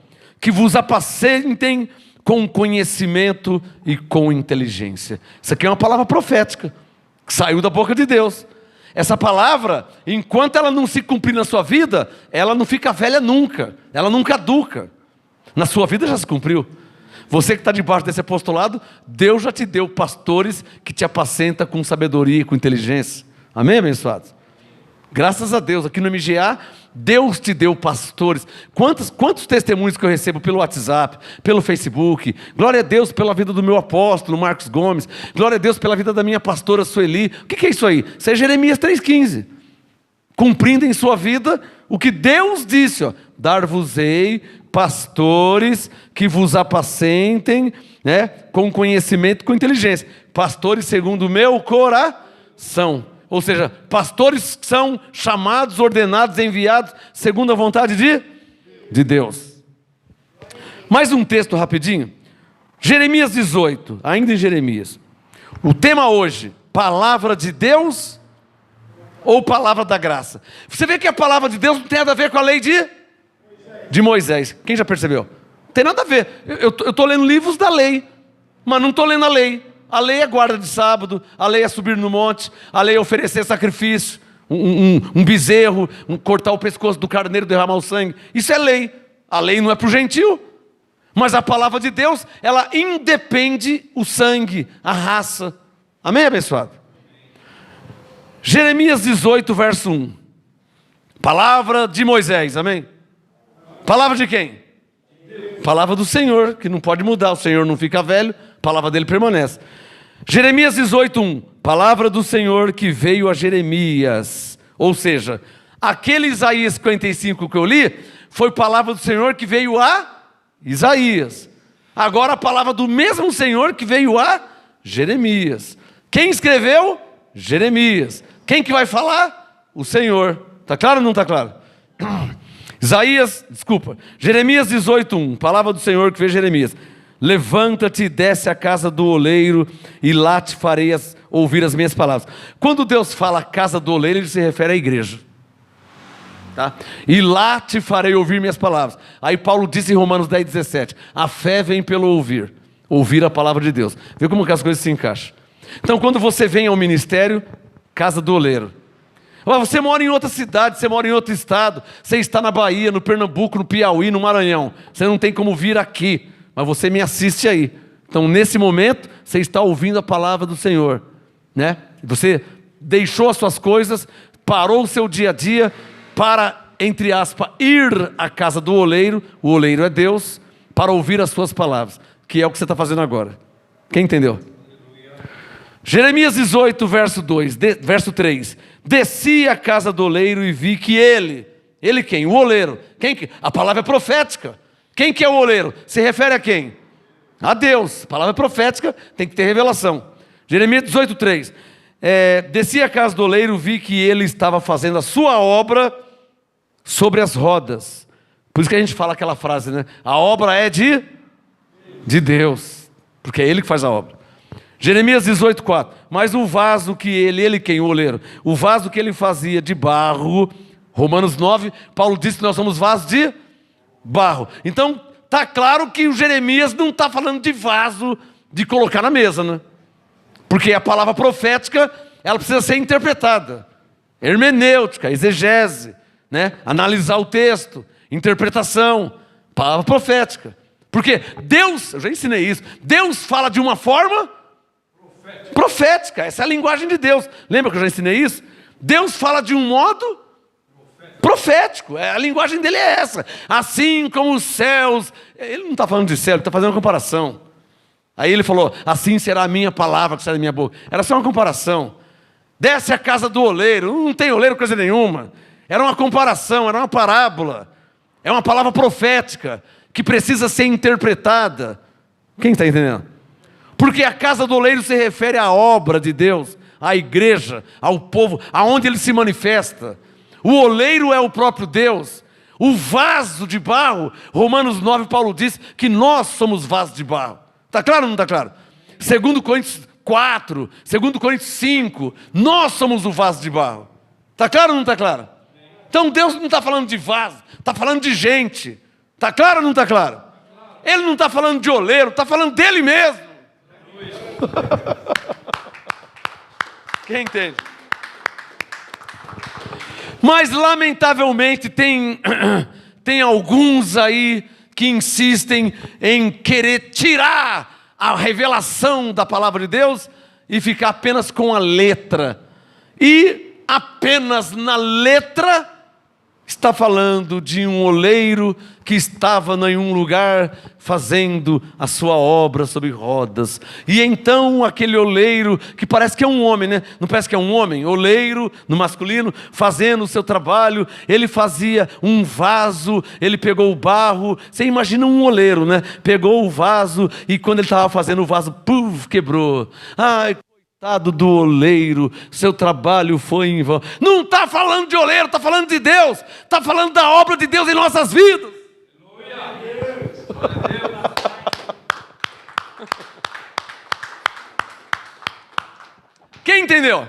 [SPEAKER 2] que vos apacentem com conhecimento e com inteligência. Isso aqui é uma palavra profética, que saiu da boca de Deus. Essa palavra, enquanto ela não se cumprir na sua vida, ela não fica velha nunca, ela não caduca. Na sua vida já se cumpriu. Você que está debaixo desse apostolado, Deus já te deu pastores que te apacenta com sabedoria e com inteligência. Amém, abençoados? Graças a Deus, aqui no MGA, Deus te deu pastores. Quantos testemunhos que eu recebo pelo WhatsApp, pelo Facebook. Glória a Deus pela vida do meu apóstolo, Marcos Gomes. Glória a Deus pela vida da minha pastora Sueli. O que é isso aí? Isso é Jeremias 3,15. Cumprindo em sua vida o que Deus disse, ó, dar-vos-ei pastores que vos apacentem, né, com conhecimento e com inteligência. Pastores segundo o meu coração. Ou seja, pastores que são chamados, ordenados, enviados, segundo a vontade de Deus. Mais um texto rapidinho. Jeremias 18, ainda em Jeremias. O tema hoje, palavra de Deus ou palavra da graça? Você vê que a palavra de Deus não tem nada a ver com a lei de Moisés. Quem já percebeu? Não tem nada a ver. Eu estou lendo livros da lei, mas não estou lendo a lei. A lei é guarda de sábado, a lei é subir no monte, a lei é oferecer sacrifício, um bezerro, cortar o pescoço do carneiro, derramar o sangue. Isso é lei. A lei não é para o gentil. Mas a palavra de Deus, ela independe o sangue, a raça. Amém, abençoado? Jeremias 18, verso 1. Palavra de Moisés, amém? Palavra de quem? Palavra do Senhor, que não pode mudar. O Senhor não fica velho, a palavra dele permanece. Jeremias 18, 1. Palavra do Senhor que veio a Jeremias. Ou seja, aquele Isaías 55 que eu li, foi palavra do Senhor que veio a Isaías. Agora a palavra do mesmo Senhor que veio a Jeremias. Quem escreveu? Jeremias. Quem que vai falar? O Senhor. Está claro ou não está claro? Jeremias 18, 1. Palavra do Senhor que veio a Jeremias. Levanta-te e desce à casa do oleiro, e lá te farei ouvir as minhas palavras. Quando Deus fala casa do oleiro, ele se refere à igreja. Tá? E lá te farei ouvir minhas palavras. Aí Paulo disse em Romanos 10, 17: a fé vem pelo ouvir a palavra de Deus. Vê como que as coisas se encaixam. Então quando você vem ao ministério, casa do oleiro. Você mora em outra cidade, você mora em outro estado, você está na Bahia, no Pernambuco, no Piauí, no Maranhão. Você não tem como vir aqui, mas você me assiste aí. Então nesse momento, você está ouvindo a palavra do Senhor, né? Você deixou as suas coisas, parou o seu dia a dia para, entre aspas, ir à casa do oleiro. O oleiro é Deus, para ouvir as suas palavras, que é o que você está fazendo agora. Quem entendeu? Jeremias 18, verso 3. Desci à casa do oleiro e vi que ele quem? O oleiro. A palavra é profética. Quem que é o oleiro? Se refere a quem? A Deus. A palavra é profética, tem que ter revelação. Jeremias 18, 3. Desci à casa do oleiro, vi que ele estava fazendo a sua obra sobre as rodas. Por isso que a gente fala aquela frase, né? A obra é de Deus, porque é ele que faz a obra. Jeremias 18, 4. Mas o vaso que ele quem? O oleiro. O vaso que ele fazia de barro. Romanos 9, Paulo disse que nós somos vasos de barro. Então, está claro que o Jeremias não está falando de vaso de colocar na mesa, né? Porque a palavra profética, ela precisa ser interpretada. Hermenêutica, exegese, né? Analisar o texto, interpretação, palavra profética. Porque Deus, eu já ensinei isso, Deus fala de uma forma profética. Essa é a linguagem de Deus. Lembra que eu já ensinei isso? Deus fala de um modo profético. A linguagem dele é essa. Assim como os céus. Ele não está falando de céu, ele está fazendo uma comparação. Aí ele falou: assim será a minha palavra que sai da minha boca. Era só uma comparação. Desce a casa do oleiro. Não tem oleiro coisa nenhuma. Era uma comparação, era uma parábola. É uma palavra profética que precisa ser interpretada. Quem está entendendo? Porque a casa do oleiro se refere à obra de Deus, à igreja, ao povo, aonde ele se manifesta. O oleiro é o próprio Deus. O vaso de barro, Romanos 9, Paulo diz que nós somos vasos de barro. Está claro ou não está claro? 2 Coríntios 4, 2 Coríntios 5, nós somos o vaso de barro. Está claro ou não está claro? Então Deus não está falando de vaso, está falando de gente. Está claro ou não está claro? ele não está falando de oleiro, está falando dele mesmo. Quem entende? Mas lamentavelmente tem alguns aí que insistem em querer tirar a revelação da palavra de Deus e ficar apenas com a letra. E apenas na letra está falando de um oleiro que estava em um lugar fazendo a sua obra sobre rodas. E então aquele oleiro, que parece que é um homem, né? Não parece que é um homem? Oleiro, no masculino, fazendo o seu trabalho. Ele fazia um vaso, ele pegou o barro. Você imagina um oleiro, né? Pegou o vaso e quando ele estava fazendo o vaso, puf, quebrou. Ai, coitado do oleiro, seu trabalho foi em vão. Não está falando de oleiro, está falando de Deus. Está falando da obra de Deus em nossas vidas. Quem entendeu?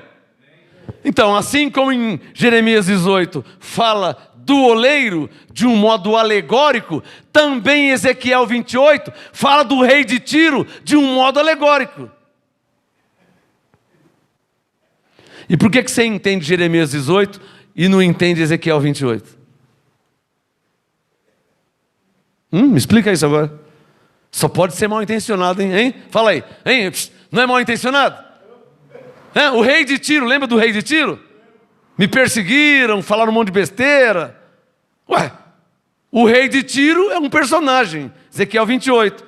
[SPEAKER 2] Então, assim como em Jeremias 18 fala do oleiro de um modo alegórico, também em Ezequiel 28 fala do rei de Tiro de um modo alegórico. E por que você entende Jeremias 18 e não entende Ezequiel 28? Me explica isso agora. Só pode ser mal intencionado, hein? Fala aí, hein? Não é mal intencionado? O rei de Tiro, lembra do rei de Tiro? Me perseguiram, falaram um monte de besteira. Ué, o rei de Tiro é um personagem, Ezequiel 28.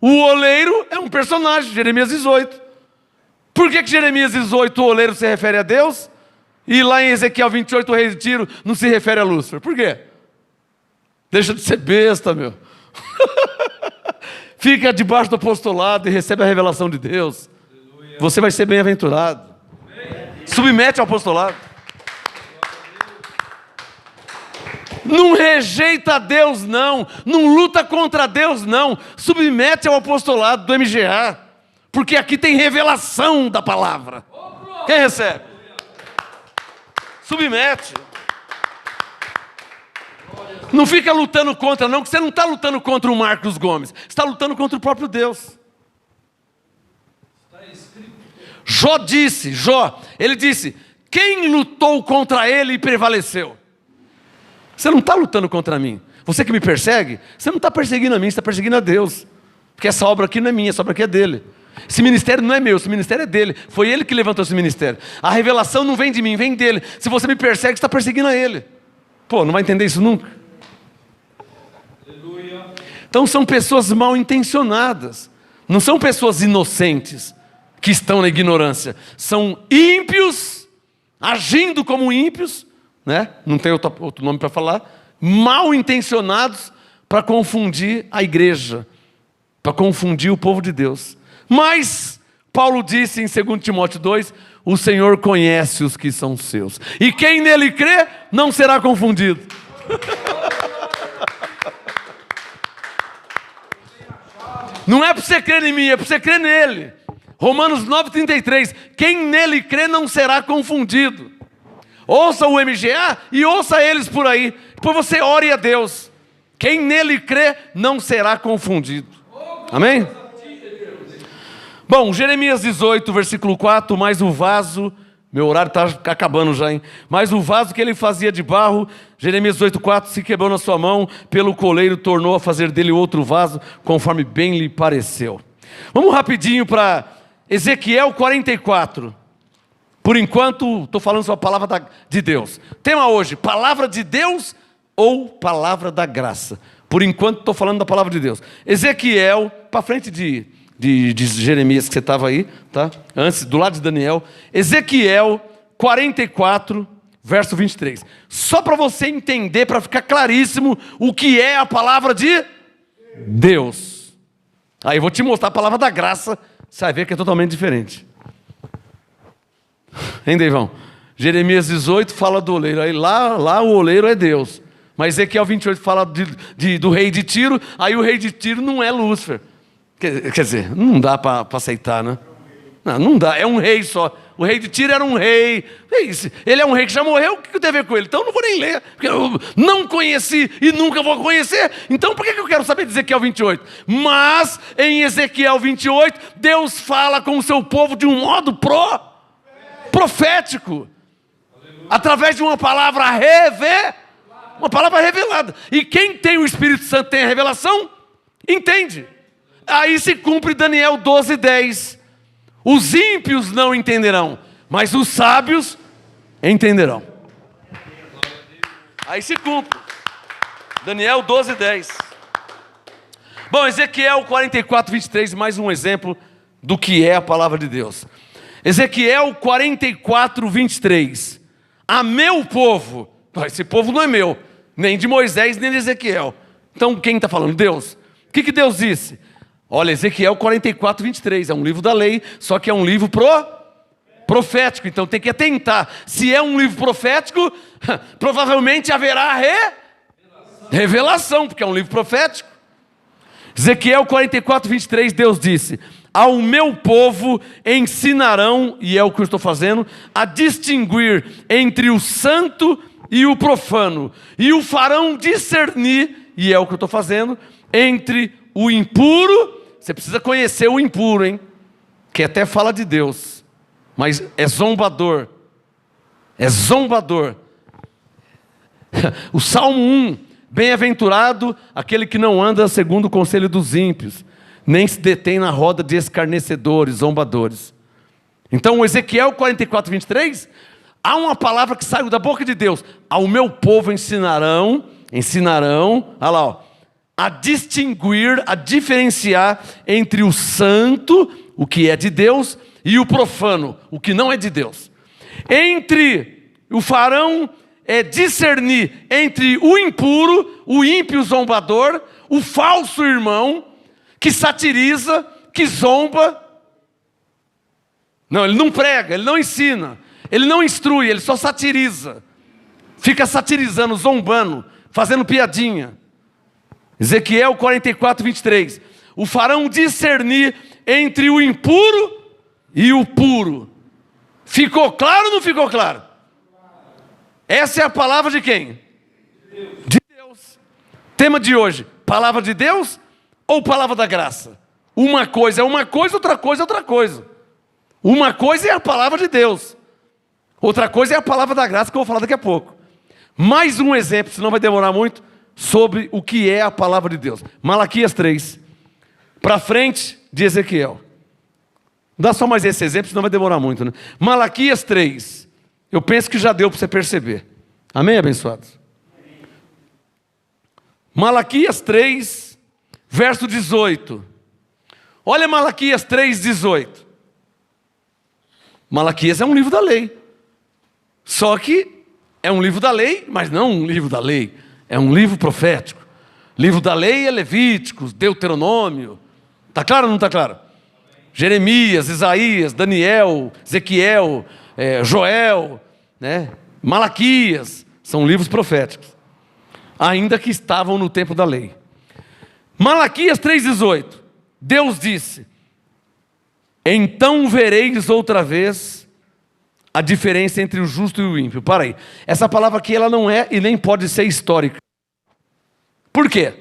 [SPEAKER 2] O oleiro é um personagem, Jeremias 18. Por que Jeremias 18, o oleiro, se refere a Deus? E lá em Ezequiel 28, o rei de Tiro não se refere a Lúcifer? Por quê? Deixa de ser besta, meu. Fica debaixo do apostolado e recebe a revelação de Deus. Aleluia. Você vai ser bem-aventurado. Submete ao apostolado. Não rejeita a Deus, não. Não luta contra Deus, não. Submete ao apostolado do MGA. Porque aqui tem revelação da palavra. Quem recebe? Submete. Não fica lutando contra, não, que você não está lutando contra o Marcos Gomes. Você está lutando contra o próprio Deus. Ele disse, quem lutou contra ele e prevaleceu? Você não está lutando contra mim. Você que me persegue, você não está perseguindo a mim, você está perseguindo a Deus. Porque essa obra aqui não é minha, essa obra aqui é dele. Esse ministério não é meu, esse ministério é dele. Foi ele que levantou esse ministério. A revelação não vem de mim, vem dele. Se você me persegue, você está perseguindo a ele. Pô, não vai entender isso nunca? Então são pessoas mal intencionadas. Não são pessoas inocentes que estão na ignorância. São ímpios, agindo como ímpios, né? Não tem outro nome para falar. Mal intencionados para confundir a igreja, para confundir o povo de Deus. Mas Paulo disse em 2 Timóteo 2, o Senhor conhece os que são seus. E quem nele crê não será confundido. Não é para você crer em mim, é para você crer nele. Romanos 9,33. Quem nele crê não será confundido. Ouça o MGA e ouça eles por aí. Depois você ore a Deus. Quem nele crê não será confundido. Amém? Bom, Jeremias 18, versículo 4. Mais o vaso... Meu horário está acabando já, hein? Mas o vaso que ele fazia de barro, Jeremias 18,4, se quebrou na sua mão, pelo coleiro tornou a fazer dele outro vaso, conforme bem lhe pareceu. Vamos rapidinho para Ezequiel 44. Por enquanto, estou falando sobre a palavra de Deus. Tema hoje, palavra de Deus ou palavra da graça? Por enquanto, estou falando da palavra de Deus. Ezequiel, para frente de Jeremias, que você estava aí, tá? Antes, do lado de Daniel. Ezequiel 44, verso 23. Só para você entender, para ficar claríssimo o que é a palavra de Deus. Aí eu vou te mostrar a palavra da graça, você vai ver que é totalmente diferente. Hein, Deivão? Jeremias 18 fala do oleiro, aí lá o oleiro é Deus. Mas Ezequiel 28 fala do rei de Tiro, aí o rei de Tiro não é Lúcifer. Quer dizer, não dá para aceitar, né? Não, não dá, é um rei só. O rei de Tiro era um rei. Ele é um rei que já morreu, o que tem a ver com ele? Então eu não vou nem ler, porque eu não conheci e nunca vou conhecer. Então por que eu quero saber de Ezequiel 28? Mas em Ezequiel 28, Deus fala com o seu povo de um modo profético. Através de uma palavra revelada. E quem tem o Espírito Santo tem a revelação, entende. Aí se cumpre Daniel 12:10. Os ímpios não entenderão, mas os sábios entenderão. Aí se cumpre. Daniel 12:10. Bom, Ezequiel 44:23, mais um exemplo do que é a palavra de Deus. Ezequiel 44:23. A meu povo, esse povo não é meu, nem de Moisés, nem de Ezequiel. Então quem está falando? Deus. O que Deus disse? Olha, Ezequiel 44:23, é um livro da lei, só que é um livro profético, então tem que atentar. Se é um livro profético, provavelmente haverá revelação, porque é um livro profético. Ezequiel 44:23, Deus disse: ao meu povo ensinarão, e é o que eu estou fazendo, a distinguir entre o santo e o profano, e o farão discernir, e é o que eu estou fazendo, entre o impuro. Você precisa conhecer o impuro, hein? Que até fala de Deus, mas é zombador. É zombador. O Salmo 1: bem-aventurado aquele que não anda segundo o conselho dos ímpios, nem se detém na roda de escarnecedores, zombadores. Então, o Ezequiel 44:23, há uma palavra que saiu da boca de Deus: ao meu povo ensinarão, olha lá, ó, a distinguir, a diferenciar entre o santo, o que é de Deus, e o profano, o que não é de Deus. O farão discernir entre o impuro, o ímpio zombador, o falso irmão, que satiriza, que zomba. Não, ele não prega, ele não ensina, ele não instrui, ele só satiriza. Fica satirizando, zombando, fazendo piadinha. Ezequiel 44:23. O farão discernir entre o impuro e o puro. Ficou claro ou não ficou claro? Essa é a palavra de quem? De Deus. Tema de hoje: palavra de Deus ou palavra da graça? Uma coisa é uma coisa, outra coisa é outra coisa. Uma coisa é a palavra de Deus, outra coisa é a palavra da graça, que eu vou falar daqui a pouco. Mais um exemplo, senão vai demorar muito, sobre o que é a palavra de Deus. Malaquias 3, para frente de Ezequiel. Dá só mais esse exemplo, senão vai demorar muito, né? Malaquias 3, eu penso que já deu para você perceber. Amém, abençoados? Malaquias 3, verso 18. Olha Malaquias 3:18. Malaquias é um livro da lei. Só que é um livro da lei, mas não um livro da lei. É um livro profético. Livro da lei é Levíticos, Deuteronômio. Está claro ou não está claro? Jeremias, Isaías, Daniel, Ezequiel, Joel, né? Malaquias. São livros proféticos. Ainda que estavam no tempo da lei. Malaquias 3:18. Deus disse: então vereis outra vez a diferença entre o justo e o ímpio. Para aí. Essa palavra aqui ela não é e nem pode ser histórica. Por quê?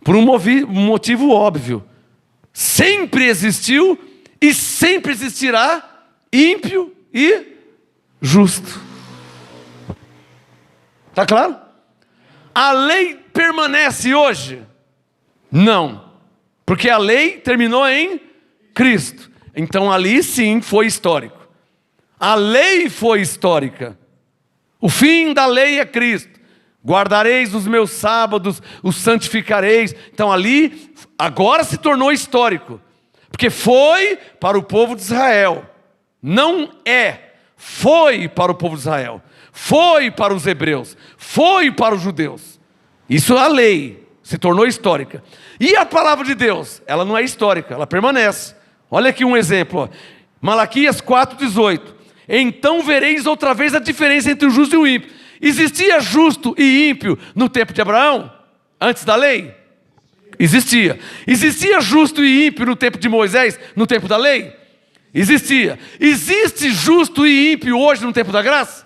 [SPEAKER 2] Por um motivo óbvio. Sempre existiu e sempre existirá ímpio e justo. Está claro? A lei permanece hoje? Não. Porque a lei terminou em Cristo. Então ali sim foi histórico. A lei foi histórica. O fim da lei é Cristo. Guardareis os meus sábados, os santificareis. Então ali, agora se tornou histórico. Porque foi para o povo de Israel. Não é. Foi para o povo de Israel. Foi para os hebreus. Foi para os judeus. Isso é a lei. Se tornou histórica. E a palavra de Deus? Ela não é histórica, ela permanece. Olha aqui um exemplo. Ó. Malaquias 4:18. Então vereis outra vez a diferença entre o justo e o ímpio. Existia justo e ímpio no tempo de Abraão? Antes da lei? Existia. Existia justo e ímpio no tempo de Moisés? No tempo da lei? Existia. Existe justo e ímpio hoje no tempo da graça?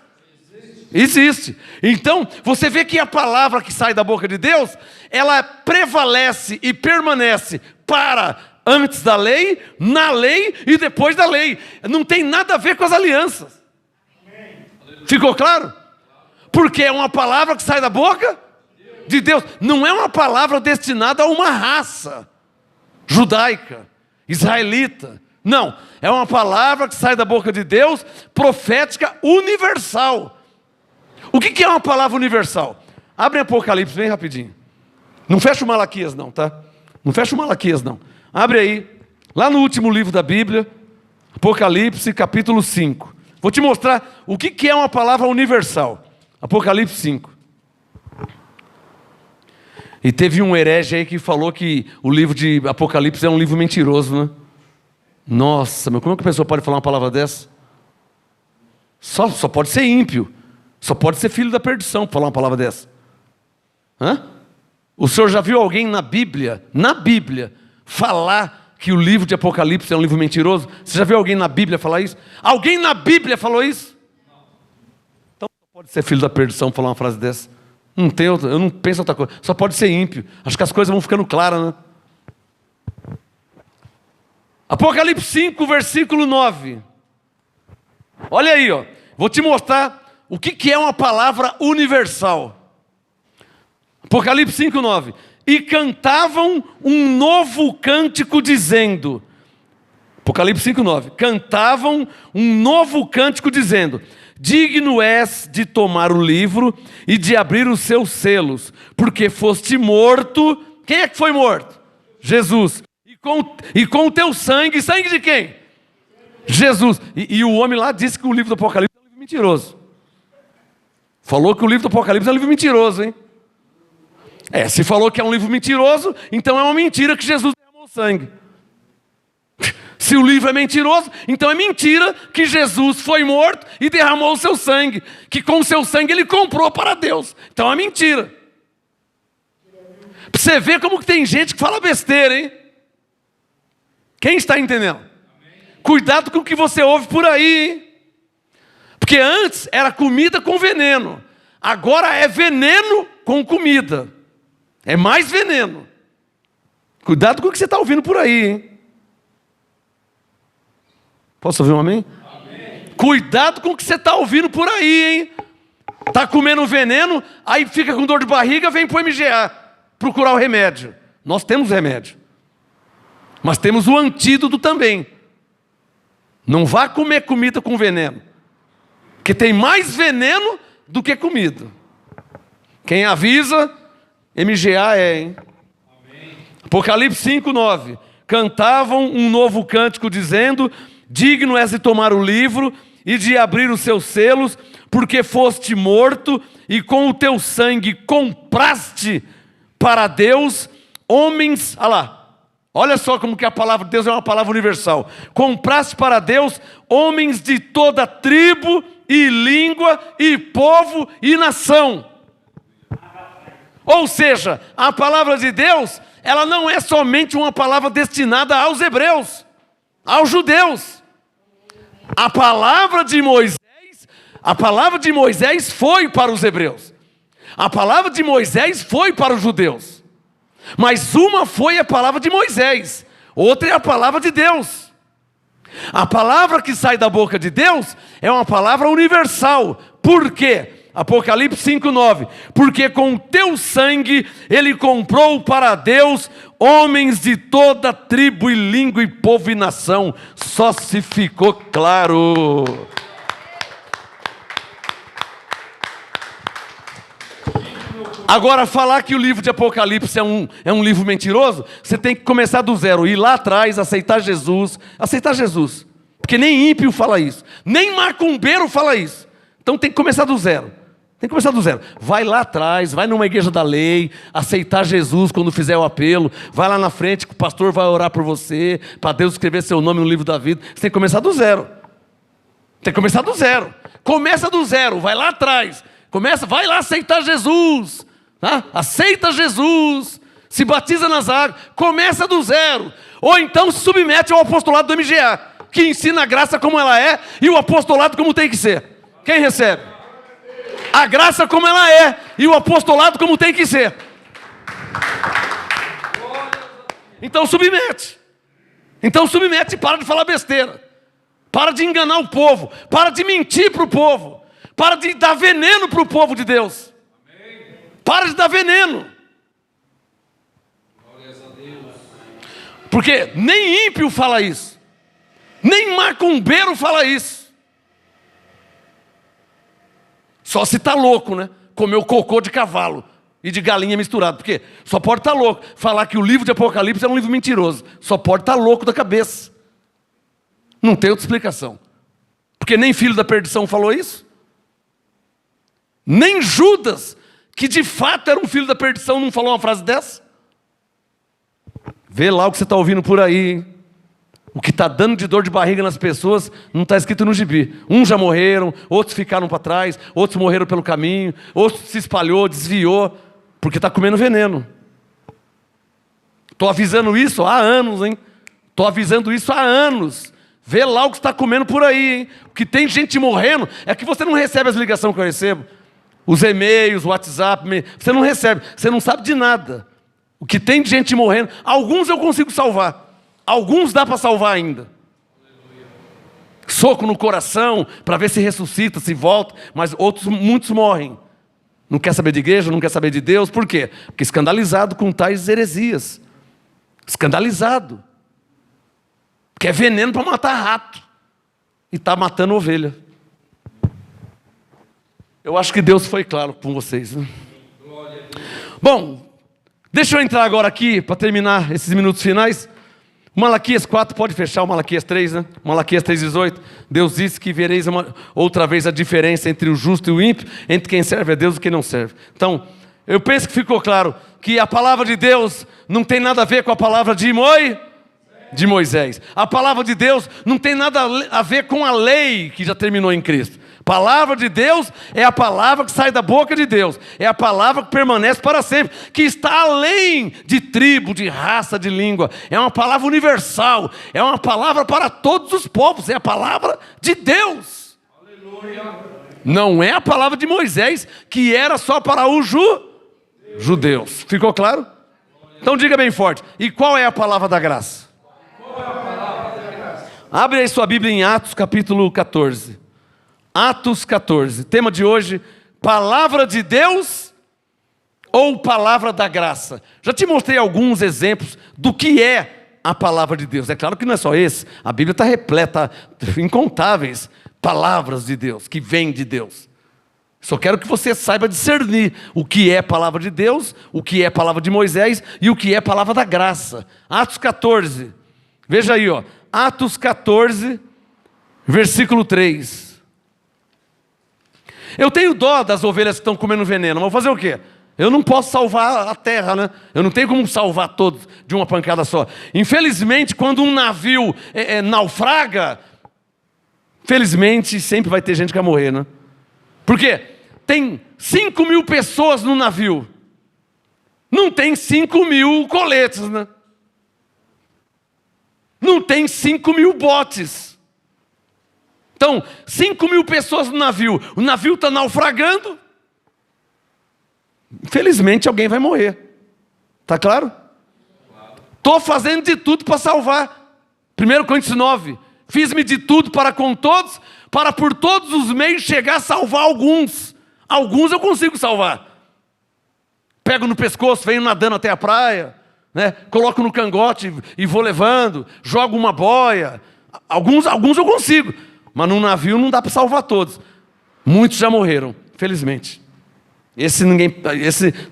[SPEAKER 2] Existe. Então, você vê que a palavra que sai da boca de Deus, ela prevalece e permanece para antes da lei, na lei e depois da lei. Não tem nada a ver com as alianças. Ficou claro? Porque é uma palavra que sai da boca de Deus. Não é uma palavra destinada a uma raça judaica, israelita. Não, é uma palavra que sai da boca de Deus, profética, universal. O que é uma palavra universal? Abre Apocalipse bem rapidinho. Não fecha o Malaquias não, tá? Não fecha o Malaquias não. Abre aí, lá no último livro da Bíblia, Apocalipse capítulo 5. Vou te mostrar o que é uma palavra universal. Apocalipse 5. E teve um herege aí que falou que o livro de Apocalipse é um livro mentiroso, né? Nossa, mas como é que a pessoa pode falar uma palavra dessa? Só pode ser ímpio. Só pode ser filho da perdição para falar uma palavra dessa. Hã? O senhor já viu alguém na Bíblia, falar que o livro de Apocalipse é um livro mentiroso? Você já viu alguém na Bíblia falar isso? Alguém na Bíblia falou isso? Então pode ser filho da perdição falar uma frase dessa. Não tem outra, eu não penso outra coisa. Só pode ser ímpio. Acho que as coisas vão ficando claras, né? Apocalipse 5, versículo 9. Olha aí, ó. Vou te mostrar o que é uma palavra universal. Apocalipse 5, 9. E cantavam um novo cântico dizendo... Apocalipse 5, 9. Cantavam um novo cântico dizendo... Digno és de tomar o livro e de abrir os seus selos, porque foste morto. Quem é que foi morto? Jesus. E com o teu sangue, sangue de quem? Jesus. E o homem lá disse que o livro do Apocalipse é um livro mentiroso. Falou que o livro do Apocalipse é um livro mentiroso, hein? Se falou que é um livro mentiroso, então é uma mentira que Jesus derramou sangue. Se o livro é mentiroso, então é mentira que Jesus foi morto e derramou o seu sangue, que com o seu sangue ele comprou para Deus. Então é mentira. Para você ver como que tem gente que fala besteira, hein? Quem está entendendo? Amém. Cuidado com o que você ouve por aí, hein? Porque antes era comida com veneno, agora é veneno com comida. É mais veneno. Cuidado com o que você está ouvindo por aí, hein? Posso ouvir um amém? Amém? Cuidado com o que você está ouvindo por aí, hein? Está comendo veneno, aí fica com dor de barriga, vem para o MGA procurar o remédio. Nós temos remédio. Mas temos o antídoto também. Não vá comer comida com veneno. Porque tem mais veneno do que comida. Quem avisa, MGA hein? Amém. Apocalipse 5, 9. Cantavam um novo cântico dizendo... Digno és de tomar o livro e de abrir os seus selos, porque foste morto e com o teu sangue compraste para Deus homens... Olha lá, olha só como que a palavra de Deus é uma palavra universal. Compraste para Deus homens de toda tribo e língua e povo e nação. Ou seja, a palavra de Deus, ela não é somente uma palavra destinada aos hebreus, aos judeus. A palavra de Moisés foi para os hebreus. A palavra de Moisés foi para os judeus. Mas uma foi a palavra de Moisés, outra é a palavra de Deus. A palavra que sai da boca de Deus é uma palavra universal. Por quê? Apocalipse 5, 9. Porque com o teu sangue ele comprou para Deus homens de toda tribo e língua e povo e nação. Só se ficou claro. Agora, falar que o livro de Apocalipse é um livro mentiroso, você tem que começar do zero, ir lá atrás, aceitar Jesus. Aceitar Jesus. Porque nem ímpio fala isso, nem macumbeiro fala isso. Então tem que começar do zero. Tem que começar do zero. Vai lá atrás, vai numa igreja da lei, aceitar Jesus quando fizer o apelo. Vai lá na frente que o pastor vai orar por você, para Deus escrever seu nome no livro da vida. Você tem que começar do zero. Tem que começar do zero. Começa do zero, vai lá atrás. Vai lá aceitar Jesus. Tá? Aceita Jesus. Se batiza nas águas. Começa do zero. Ou então se submete ao apostolado do MGA. que ensina a graça como ela é e o apostolado como tem que ser. Quem recebe? A graça como ela é e o apostolado como tem que ser. Então submete. Então submete e para de falar besteira. Para de enganar o povo. Para de mentir para o povo. Para de dar veneno para o povo de Deus. Para de dar veneno. Porque nem ímpio fala isso. Nem macumbeiro fala isso. Só se está louco, né? Comeu cocô de cavalo e de galinha misturado. Porque só pode estar louco. Falar que o livro de Apocalipse é um livro mentiroso. Só pode estar louco da cabeça. Não tem outra explicação. Porque nem filho da perdição falou isso. Nem Judas, que de fato era um filho da perdição, não falou uma frase dessa. Vê lá o que você está ouvindo por aí, hein? O que está dando de dor de barriga nas pessoas não está escrito no gibi. Uns já morreram, outros ficaram para trás, outros morreram pelo caminho, outros se espalhou, desviou, porque está comendo veneno. Estou avisando isso há anos, hein? Estou avisando isso há anos. Vê lá o que está comendo por aí, hein? O que tem gente morrendo é que você não recebe as ligações que eu recebo. Os e-mails, o WhatsApp, você não recebe, você não sabe de nada. O que tem de gente morrendo, alguns eu consigo salvar. Alguns dá para salvar ainda. Soco no coração, para ver se ressuscita, se volta, mas outros, muitos morrem. Não quer saber de igreja, não quer saber de Deus, por quê? Porque escandalizado com tais heresias. Escandalizado. Porque é veneno para matar rato. E está matando ovelha. Eu acho que Deus foi claro com vocês, né? Bom, deixa eu entrar agora aqui, para terminar esses minutos finais. Malaquias 4, pode fechar o Malaquias 3, né? Malaquias 3,18. Deus disse que vereis outra vez a diferença entre o justo e o ímpio, entre quem serve a Deus e quem não serve. Então, eu penso que ficou claro que a palavra de Deus não tem nada a ver com a palavra de Moisés. A palavra de Deus não tem nada a ver com a lei que já terminou em Cristo. A palavra de Deus é a palavra que sai da boca de Deus. É a palavra que permanece para sempre. Que está além de tribo, de raça, de língua. É uma palavra universal. É uma palavra para todos os povos. É a palavra de Deus. Aleluia. Não é a palavra de Moisés, que era só para os judeus. Ficou claro? Então diga bem forte. E qual é a palavra da graça? Qual é a palavra da graça? Abre aí sua Bíblia em Atos capítulo 14. Atos 14, tema de hoje, palavra de Deus ou palavra da graça? Já te mostrei alguns exemplos do que é a palavra de Deus. É claro que não é só esse, a Bíblia está repleta, incontáveis palavras de Deus, que vêm de Deus. Só quero que você saiba discernir o que é palavra de Deus, o que é palavra de Moisés e o que é palavra da graça. Atos 14, veja aí, ó, Atos 14, versículo 3. Eu tenho dó das ovelhas que estão comendo veneno, mas vou fazer o quê? Eu não posso salvar a terra, né? Eu não tenho como salvar todos de uma pancada só. Infelizmente, quando um navio naufraga, felizmente sempre vai ter gente que vai morrer, né? Por quê? Tem 5.000 pessoas no navio. Não tem 5.000 coletes, né? Não tem 5.000 botes. Então, 5.000 pessoas no navio. O navio está naufragando. Infelizmente, alguém vai morrer. Está claro? Estou fazendo de tudo para salvar. 1 Coríntios 9. Fiz-me de tudo para com todos, para por todos os meios chegar a salvar alguns. Alguns eu consigo salvar. Pego no pescoço, venho nadando até a praia, né? Coloco no cangote e vou levando. Jogo uma boia. Alguns eu consigo. Mas num navio não dá para salvar todos. Muitos já morreram, felizmente. Esse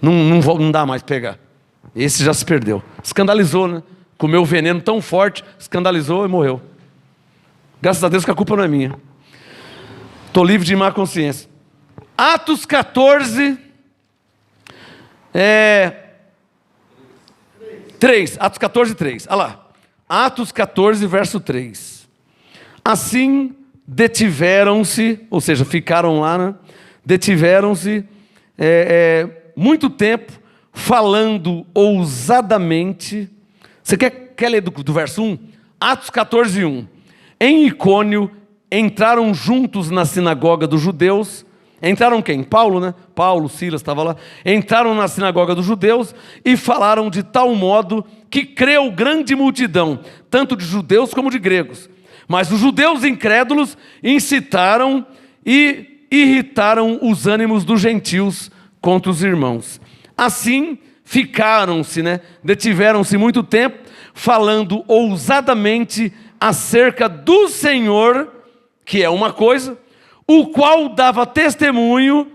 [SPEAKER 2] não dá mais para pegar. Esse já se perdeu. Escandalizou, né? Comeu veneno tão forte, escandalizou e morreu. Graças a Deus que a culpa não é minha. Estou livre de má consciência. Atos 14, 3. Atos 14, 3. Olha lá. Atos 14, verso 3. Assim detiveram-se, ou seja, ficaram lá, né? Detiveram-se muito tempo, falando ousadamente. Você quer ler do verso 1? Atos 14, 1. em Icônio, entraram juntos na sinagoga dos judeus. Entraram quem? Paulo, né? Paulo, Silas, estava lá. Entraram na sinagoga dos judeus e falaram de tal modo que creu grande multidão, tanto de judeus como de gregos. Mas os judeus incrédulos incitaram e irritaram os ânimos dos gentios contra os irmãos. Assim, ficaram-se, detiveram-se muito tempo, falando ousadamente acerca do Senhor, que é uma coisa, o qual dava testemunho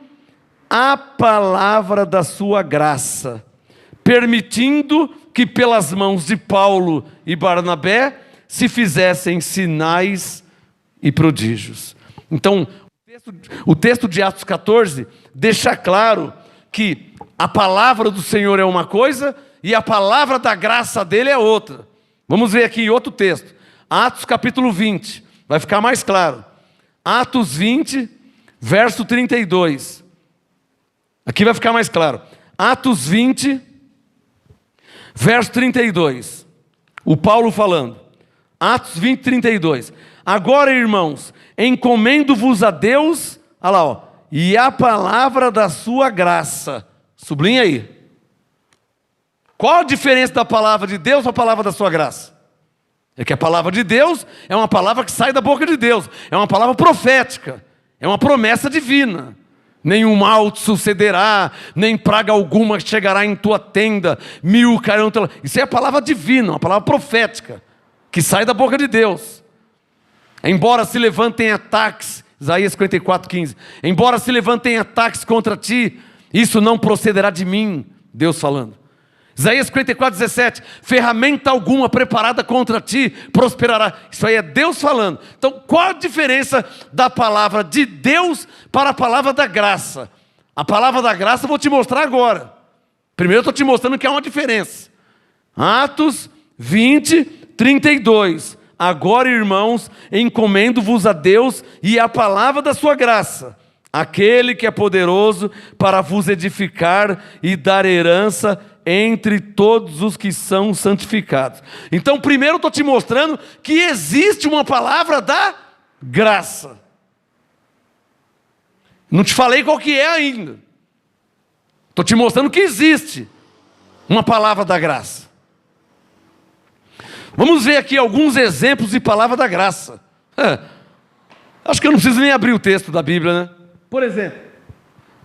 [SPEAKER 2] à palavra da sua graça, permitindo que pelas mãos de Paulo e Barnabé se fizessem sinais e prodígios. Então, o texto de Atos 14 deixa claro que a palavra do Senhor é uma coisa e a palavra da graça dele é outra. Vamos ver aqui outro texto. Atos capítulo 20, vai ficar mais claro. Atos 20, verso 32. Aqui vai ficar mais claro. Atos 20, verso 32. O Paulo falando. Atos 20, 32. Agora, irmãos, encomendo-vos a Deus, olha lá, e a palavra da sua graça. Sublinha aí. Qual a diferença da palavra de Deus para a palavra da sua graça? É que a palavra de Deus é uma palavra que sai da boca de Deus. É uma palavra profética. É uma promessa divina. Nenhum mal te sucederá, nem praga alguma chegará em tua tenda, 1000 cairão. Isso é a palavra divina, uma palavra profética, que sai da boca de Deus. Embora se levantem ataques, Isaías 54, 15. Embora se levantem ataques contra ti, isso não procederá de mim, Deus falando. Isaías 54, 17. Ferramenta alguma preparada contra ti prosperará. Isso aí é Deus falando. Então, qual a diferença da palavra de Deus para a palavra da graça? A palavra da graça eu vou te mostrar agora. Primeiro eu estou te mostrando que há uma diferença. Atos 20, 32. Agora, irmãos, encomendo-vos a Deus e a palavra da sua graça, aquele que é poderoso para vos edificar e dar herança entre todos os que são santificados. Então, primeiro eu estou te mostrando que existe uma palavra da graça. Não te falei qual que é ainda. Estou te mostrando que existe uma palavra da graça. Vamos ver aqui alguns exemplos de palavra da graça. Acho que eu não preciso nem abrir o texto da Bíblia, né? Por exemplo,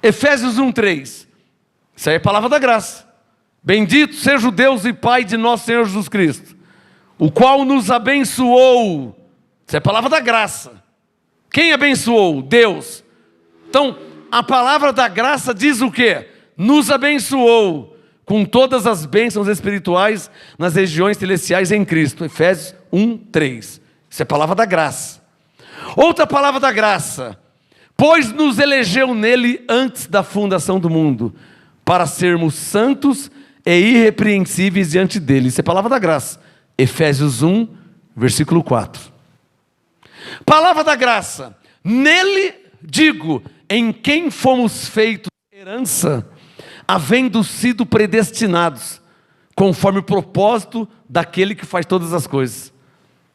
[SPEAKER 2] Efésios 1:3. Isso aí é palavra da graça. Bendito seja o Deus e Pai de nosso Senhor Jesus Cristo, o qual nos abençoou. Isso é palavra da graça. Quem abençoou? Deus. Então, a palavra da graça diz o quê? Nos abençoou com todas as bênçãos espirituais nas regiões celestiais em Cristo. Efésios 1:3. Isso é palavra da graça. Outra palavra da graça. Pois nos elegeu nele antes da fundação do mundo, para sermos santos e irrepreensíveis diante dele. Isso é palavra da graça. Efésios 1, versículo 4. Palavra da graça. Nele, digo, em quem fomos feitos herança, havendo sido predestinados, conforme o propósito daquele que faz todas as coisas.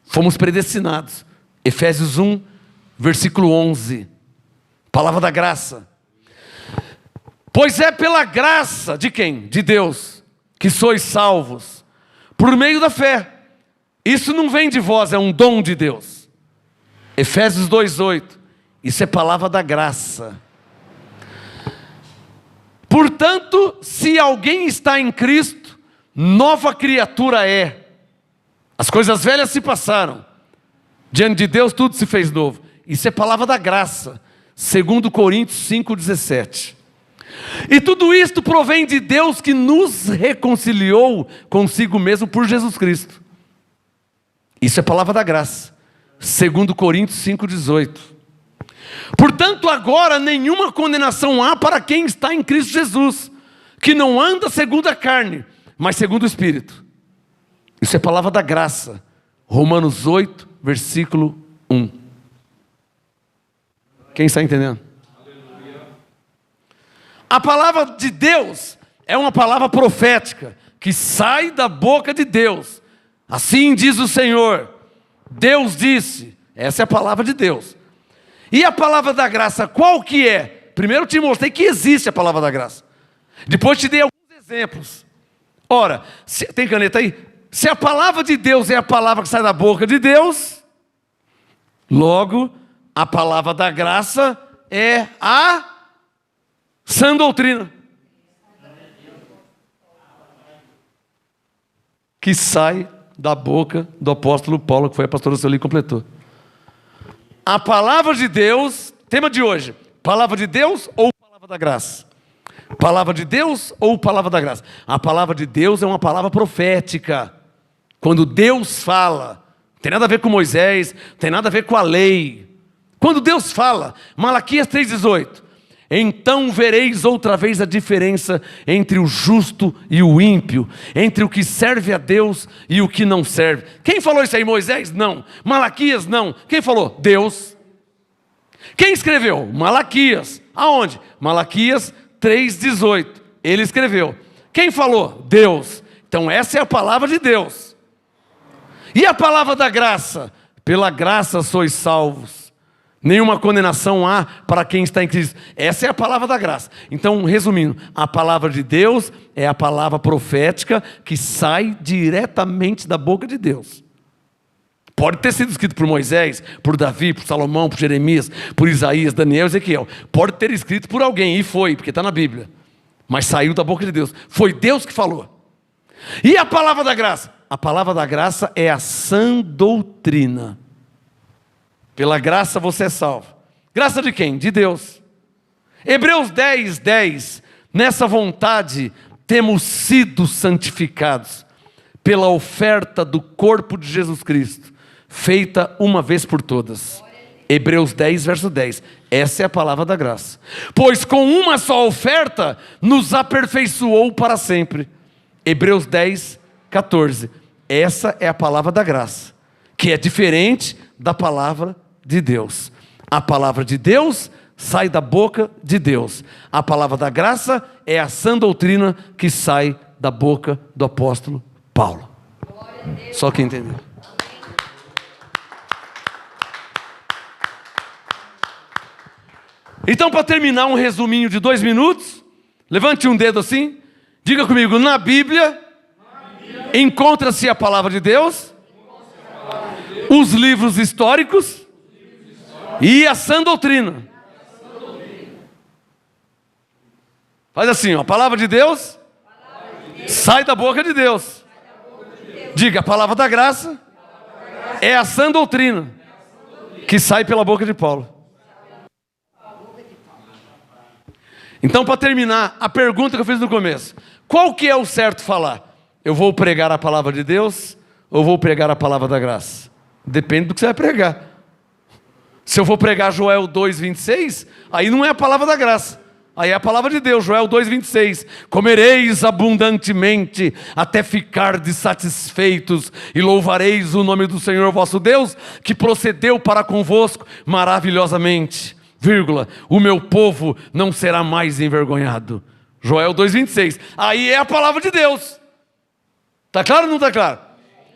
[SPEAKER 2] Fomos predestinados. Efésios 1, versículo 11. Palavra da graça. Pois é pela graça de quem? De Deus, que sois salvos, por meio da fé. Isso não vem de vós, é um dom de Deus. Efésios 2:8. Isso é palavra da graça. Portanto, se alguém está em Cristo, nova criatura é. As coisas velhas se passaram. Diante de Deus tudo se fez novo. Isso é palavra da graça. 2 Coríntios 5:17. E tudo isto provém de Deus que nos reconciliou consigo mesmo por Jesus Cristo. Isso é palavra da graça. 2 Coríntios 5:18. Portanto, agora nenhuma condenação há para quem está em Cristo Jesus, que não anda segundo a carne, mas segundo o Espírito. Isso é palavra da graça. Romanos 8, versículo 1. Quem está entendendo? A palavra de Deus é uma palavra profética, que sai da boca de Deus. Assim diz o Senhor: Deus disse. Essa é a palavra de Deus. E a palavra da graça, qual que é? Primeiro eu te mostrei que existe a palavra da graça. Depois te dei alguns exemplos. Ora, tem caneta aí? Se a palavra de Deus é a palavra que sai da boca de Deus, logo, a palavra da graça é a sã doutrina. Que sai da boca do apóstolo Paulo, que foi a pastora Sueli que completou. A palavra de Deus, tema de hoje, palavra de Deus ou palavra da graça? Palavra de Deus ou palavra da graça? A palavra de Deus é uma palavra profética. Quando Deus fala, não tem nada a ver com Moisés, não tem nada a ver com a lei. Quando Deus fala, Malaquias 3,18, então vereis outra vez a diferença entre o justo e o ímpio, entre o que serve a Deus e o que não serve. Quem falou isso aí? Moisés? Não. Malaquias? Não. Quem falou? Deus. Quem escreveu? Malaquias. Aonde? Malaquias 3,18. Ele escreveu. Quem falou? Deus. Então essa é a palavra de Deus. E a palavra da graça? Pela graça sois salvos. Nenhuma condenação há para quem está em Cristo. Essa é a palavra da graça. Então, resumindo, a palavra de Deus é a palavra profética que sai diretamente da boca de Deus. Pode ter sido escrito por Moisés, por Davi, por Salomão, por Jeremias, por Isaías, Daniel, Ezequiel. Pode ter escrito por alguém, e foi, porque está na Bíblia. Mas saiu da boca de Deus. Foi Deus que falou. E a palavra da graça? A palavra da graça é a sã doutrina. Pela graça você é salvo. Graça de quem? De Deus. Hebreus 10:10. Nessa vontade temos sido santificados pela oferta do corpo de Jesus Cristo, feita uma vez por todas. Hebreus 10, verso 10. Essa é a palavra da graça. Pois com uma só oferta nos aperfeiçoou para sempre. Hebreus 10, 14. Essa é a palavra da graça, que é diferente da palavra de Deus. A palavra de Deus sai da boca de Deus. A palavra da graça é a sã doutrina que sai da boca do apóstolo Paulo. Só quem entendeu. Então, para terminar, um resuminho de 2 minutos. Levante um dedo assim. Diga comigo, na Bíblia encontra-se a palavra de Deus, os livros históricos e a sã doutrina. Faz assim, ó, a palavra de Deus sai da boca de Deus. Diga, a palavra da graça é a sã doutrina que sai pela boca de Paulo. Então, para terminar, a pergunta que eu fiz no começo: qual que é o certo falar? Eu vou pregar a palavra de Deus ou vou pregar a palavra da graça? Depende do que você vai pregar. Se eu for pregar Joel 2:26, aí não é a palavra da graça, aí é a palavra de Deus. Joel 2:26. Comereis abundantemente até ficardes satisfeitos e louvareis o nome do Senhor vosso Deus, que procedeu para convosco maravilhosamente, vírgula, o meu povo não será mais envergonhado. Joel 2:26. Aí é a palavra de Deus. Está claro ou não está claro?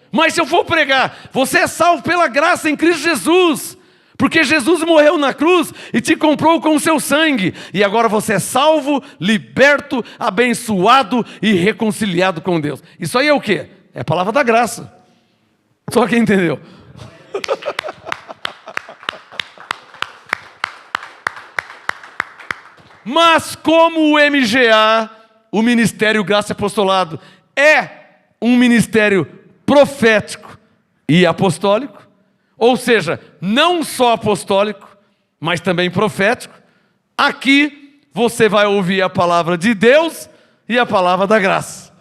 [SPEAKER 2] Mas se eu for pregar, você é salvo pela graça em Cristo Jesus, porque Jesus morreu na cruz e te comprou com o seu sangue, e agora você é salvo, liberto, abençoado e reconciliado com Deus. Isso aí é o quê? É a palavra da graça. Só quem entendeu. Mas como o MGA, o Ministério Graça e Apostolado, é um ministério profético e apostólico, ou seja, não só apostólico, mas também profético, aqui você vai ouvir a palavra de Deus e a palavra da graça.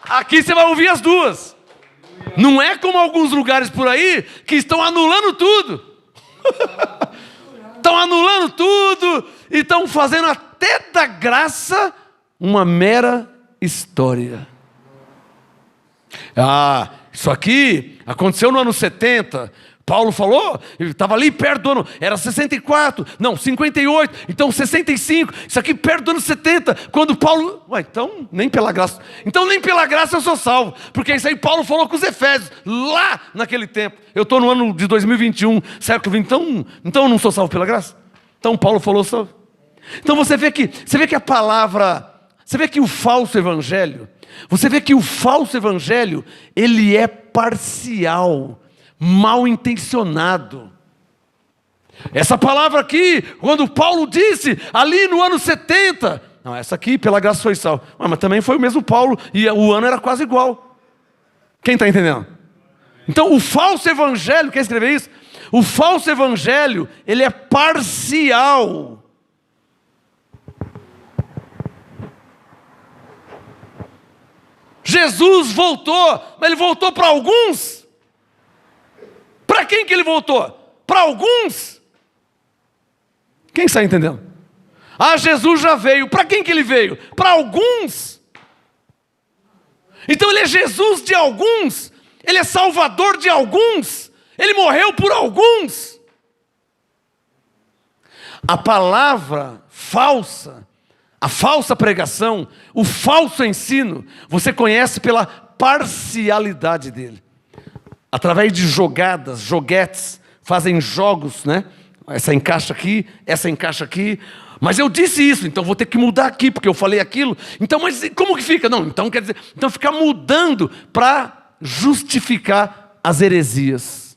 [SPEAKER 2] Aqui você vai ouvir as duas. Não é como alguns lugares por aí que estão anulando tudo. Estão anulando tudo e estão fazendo até da graça uma mera história. Isso aqui aconteceu no ano 70, Paulo falou, ele estava ali perto do ano, era 64, não, 58, então 65, isso aqui perto do ano 70, quando Paulo, então nem pela graça eu sou salvo, porque isso aí Paulo falou com os Efésios, lá naquele tempo, eu estou no ano de 2021, século XX, então eu não sou salvo pela graça? Então Paulo falou salvo. Então você vê que a palavra, você vê que o falso evangelho, ele é parcial, mal intencionado. Essa palavra aqui, quando Paulo disse, ali no ano 70, não, essa aqui pela graça foi salvo, mas também foi o mesmo Paulo, e o ano era quase igual. Quem está entendendo? Então o falso evangelho, quer escrever isso? O falso evangelho, ele é parcial. Jesus voltou, mas ele voltou para alguns. Para quem que ele voltou? Para alguns. Quem está entendendo? Jesus já veio. Para quem que ele veio? Para alguns. Então ele é Jesus de alguns. Ele é Salvador de alguns. Ele morreu por alguns. A palavra falsa, a falsa pregação, o falso ensino, você conhece pela parcialidade dele. Através de jogadas, joguetes, fazem jogos, né? Essa encaixa aqui, mas eu disse isso, então vou ter que mudar aqui, porque eu falei aquilo. Então, mas como que fica? Não, então quer dizer, então ficar mudando para justificar as heresias.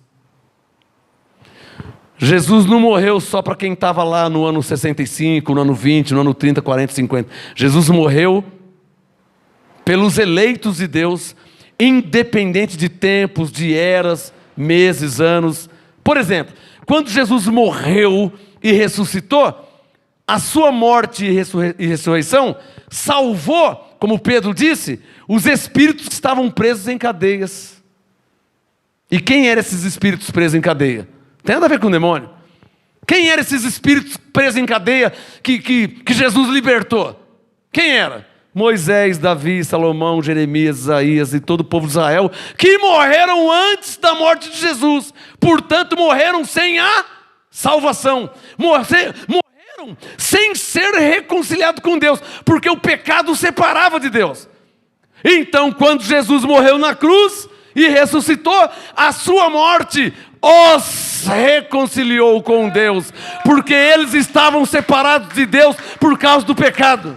[SPEAKER 2] Jesus não morreu só para quem estava lá no ano 65, no ano 20, no ano 30, 40, 50. Jesus morreu pelos eleitos de Deus, independente de tempos, de eras, meses, anos. Por exemplo, quando Jesus morreu e ressuscitou, a sua morte e ressurreição salvou, como Pedro disse, os espíritos que estavam presos em cadeias. E quem eram esses espíritos presos em cadeia? Tem nada a ver com o demônio. Quem eram esses espíritos presos em cadeia que Jesus libertou? Quem era? Moisés, Davi, Salomão, Jeremias, Isaías e todo o povo de Israel, que morreram antes da morte de Jesus. Portanto, morreram sem a salvação. Morreram sem ser reconciliado com Deus, porque o pecado os separava de Deus. Então, quando Jesus morreu na cruz e ressuscitou, a sua morte os reconciliou com Deus, porque eles estavam separados de Deus por causa do pecado.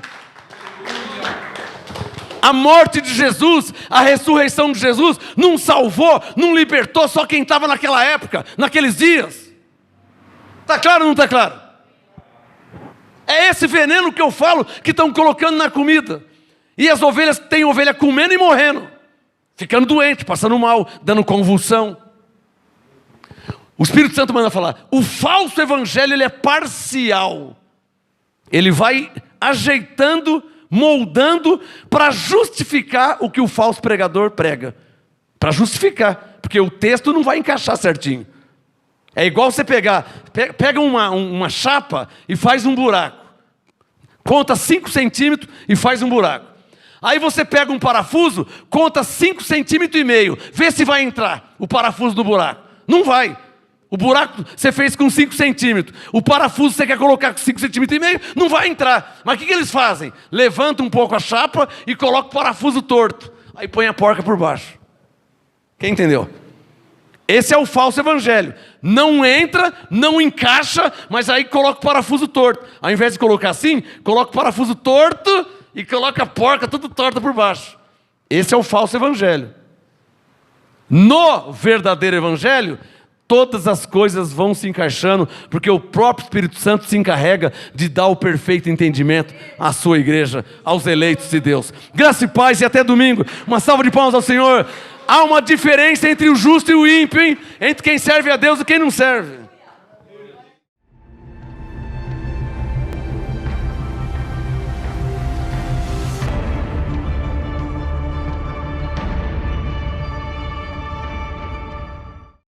[SPEAKER 2] A morte de Jesus, a ressurreição de Jesus, não salvou, não libertou só quem estava naquela época, naqueles dias. Está claro ou não está claro? É esse veneno que eu falo que estão colocando na comida. E as ovelhas, tem ovelha comendo e morrendo, ficando doente, passando mal, dando convulsão. O Espírito Santo manda falar, o falso evangelho ele é parcial. Ele vai ajeitando, moldando para justificar o que o falso pregador prega. Para justificar, porque o texto não vai encaixar certinho. É igual você pega uma chapa e faz um buraco. Conta 5 centímetros e faz um buraco. Aí você pega um parafuso, conta 5 centímetros e meio, vê se vai entrar o parafuso do buraco. Não vai. O buraco você fez com 5 centímetros. O parafuso você quer colocar com 5 centímetros e meio, não vai entrar. Mas o que eles fazem? Levanta um pouco a chapa e coloca o parafuso torto. Aí põe a porca por baixo. Quem entendeu? Esse é o falso evangelho. Não entra, não encaixa, mas aí coloca o parafuso torto. Ao invés de colocar assim, coloca o parafuso torto e coloca a porca tudo torta por baixo. Esse é o falso evangelho. No verdadeiro evangelho, todas as coisas vão se encaixando, porque o próprio Espírito Santo se encarrega de dar o perfeito entendimento à sua igreja, aos eleitos de Deus. Graça e paz e até domingo. Uma salva de palmas ao Senhor. Há uma diferença entre o justo e o ímpio, hein? Entre quem serve a Deus e quem não serve.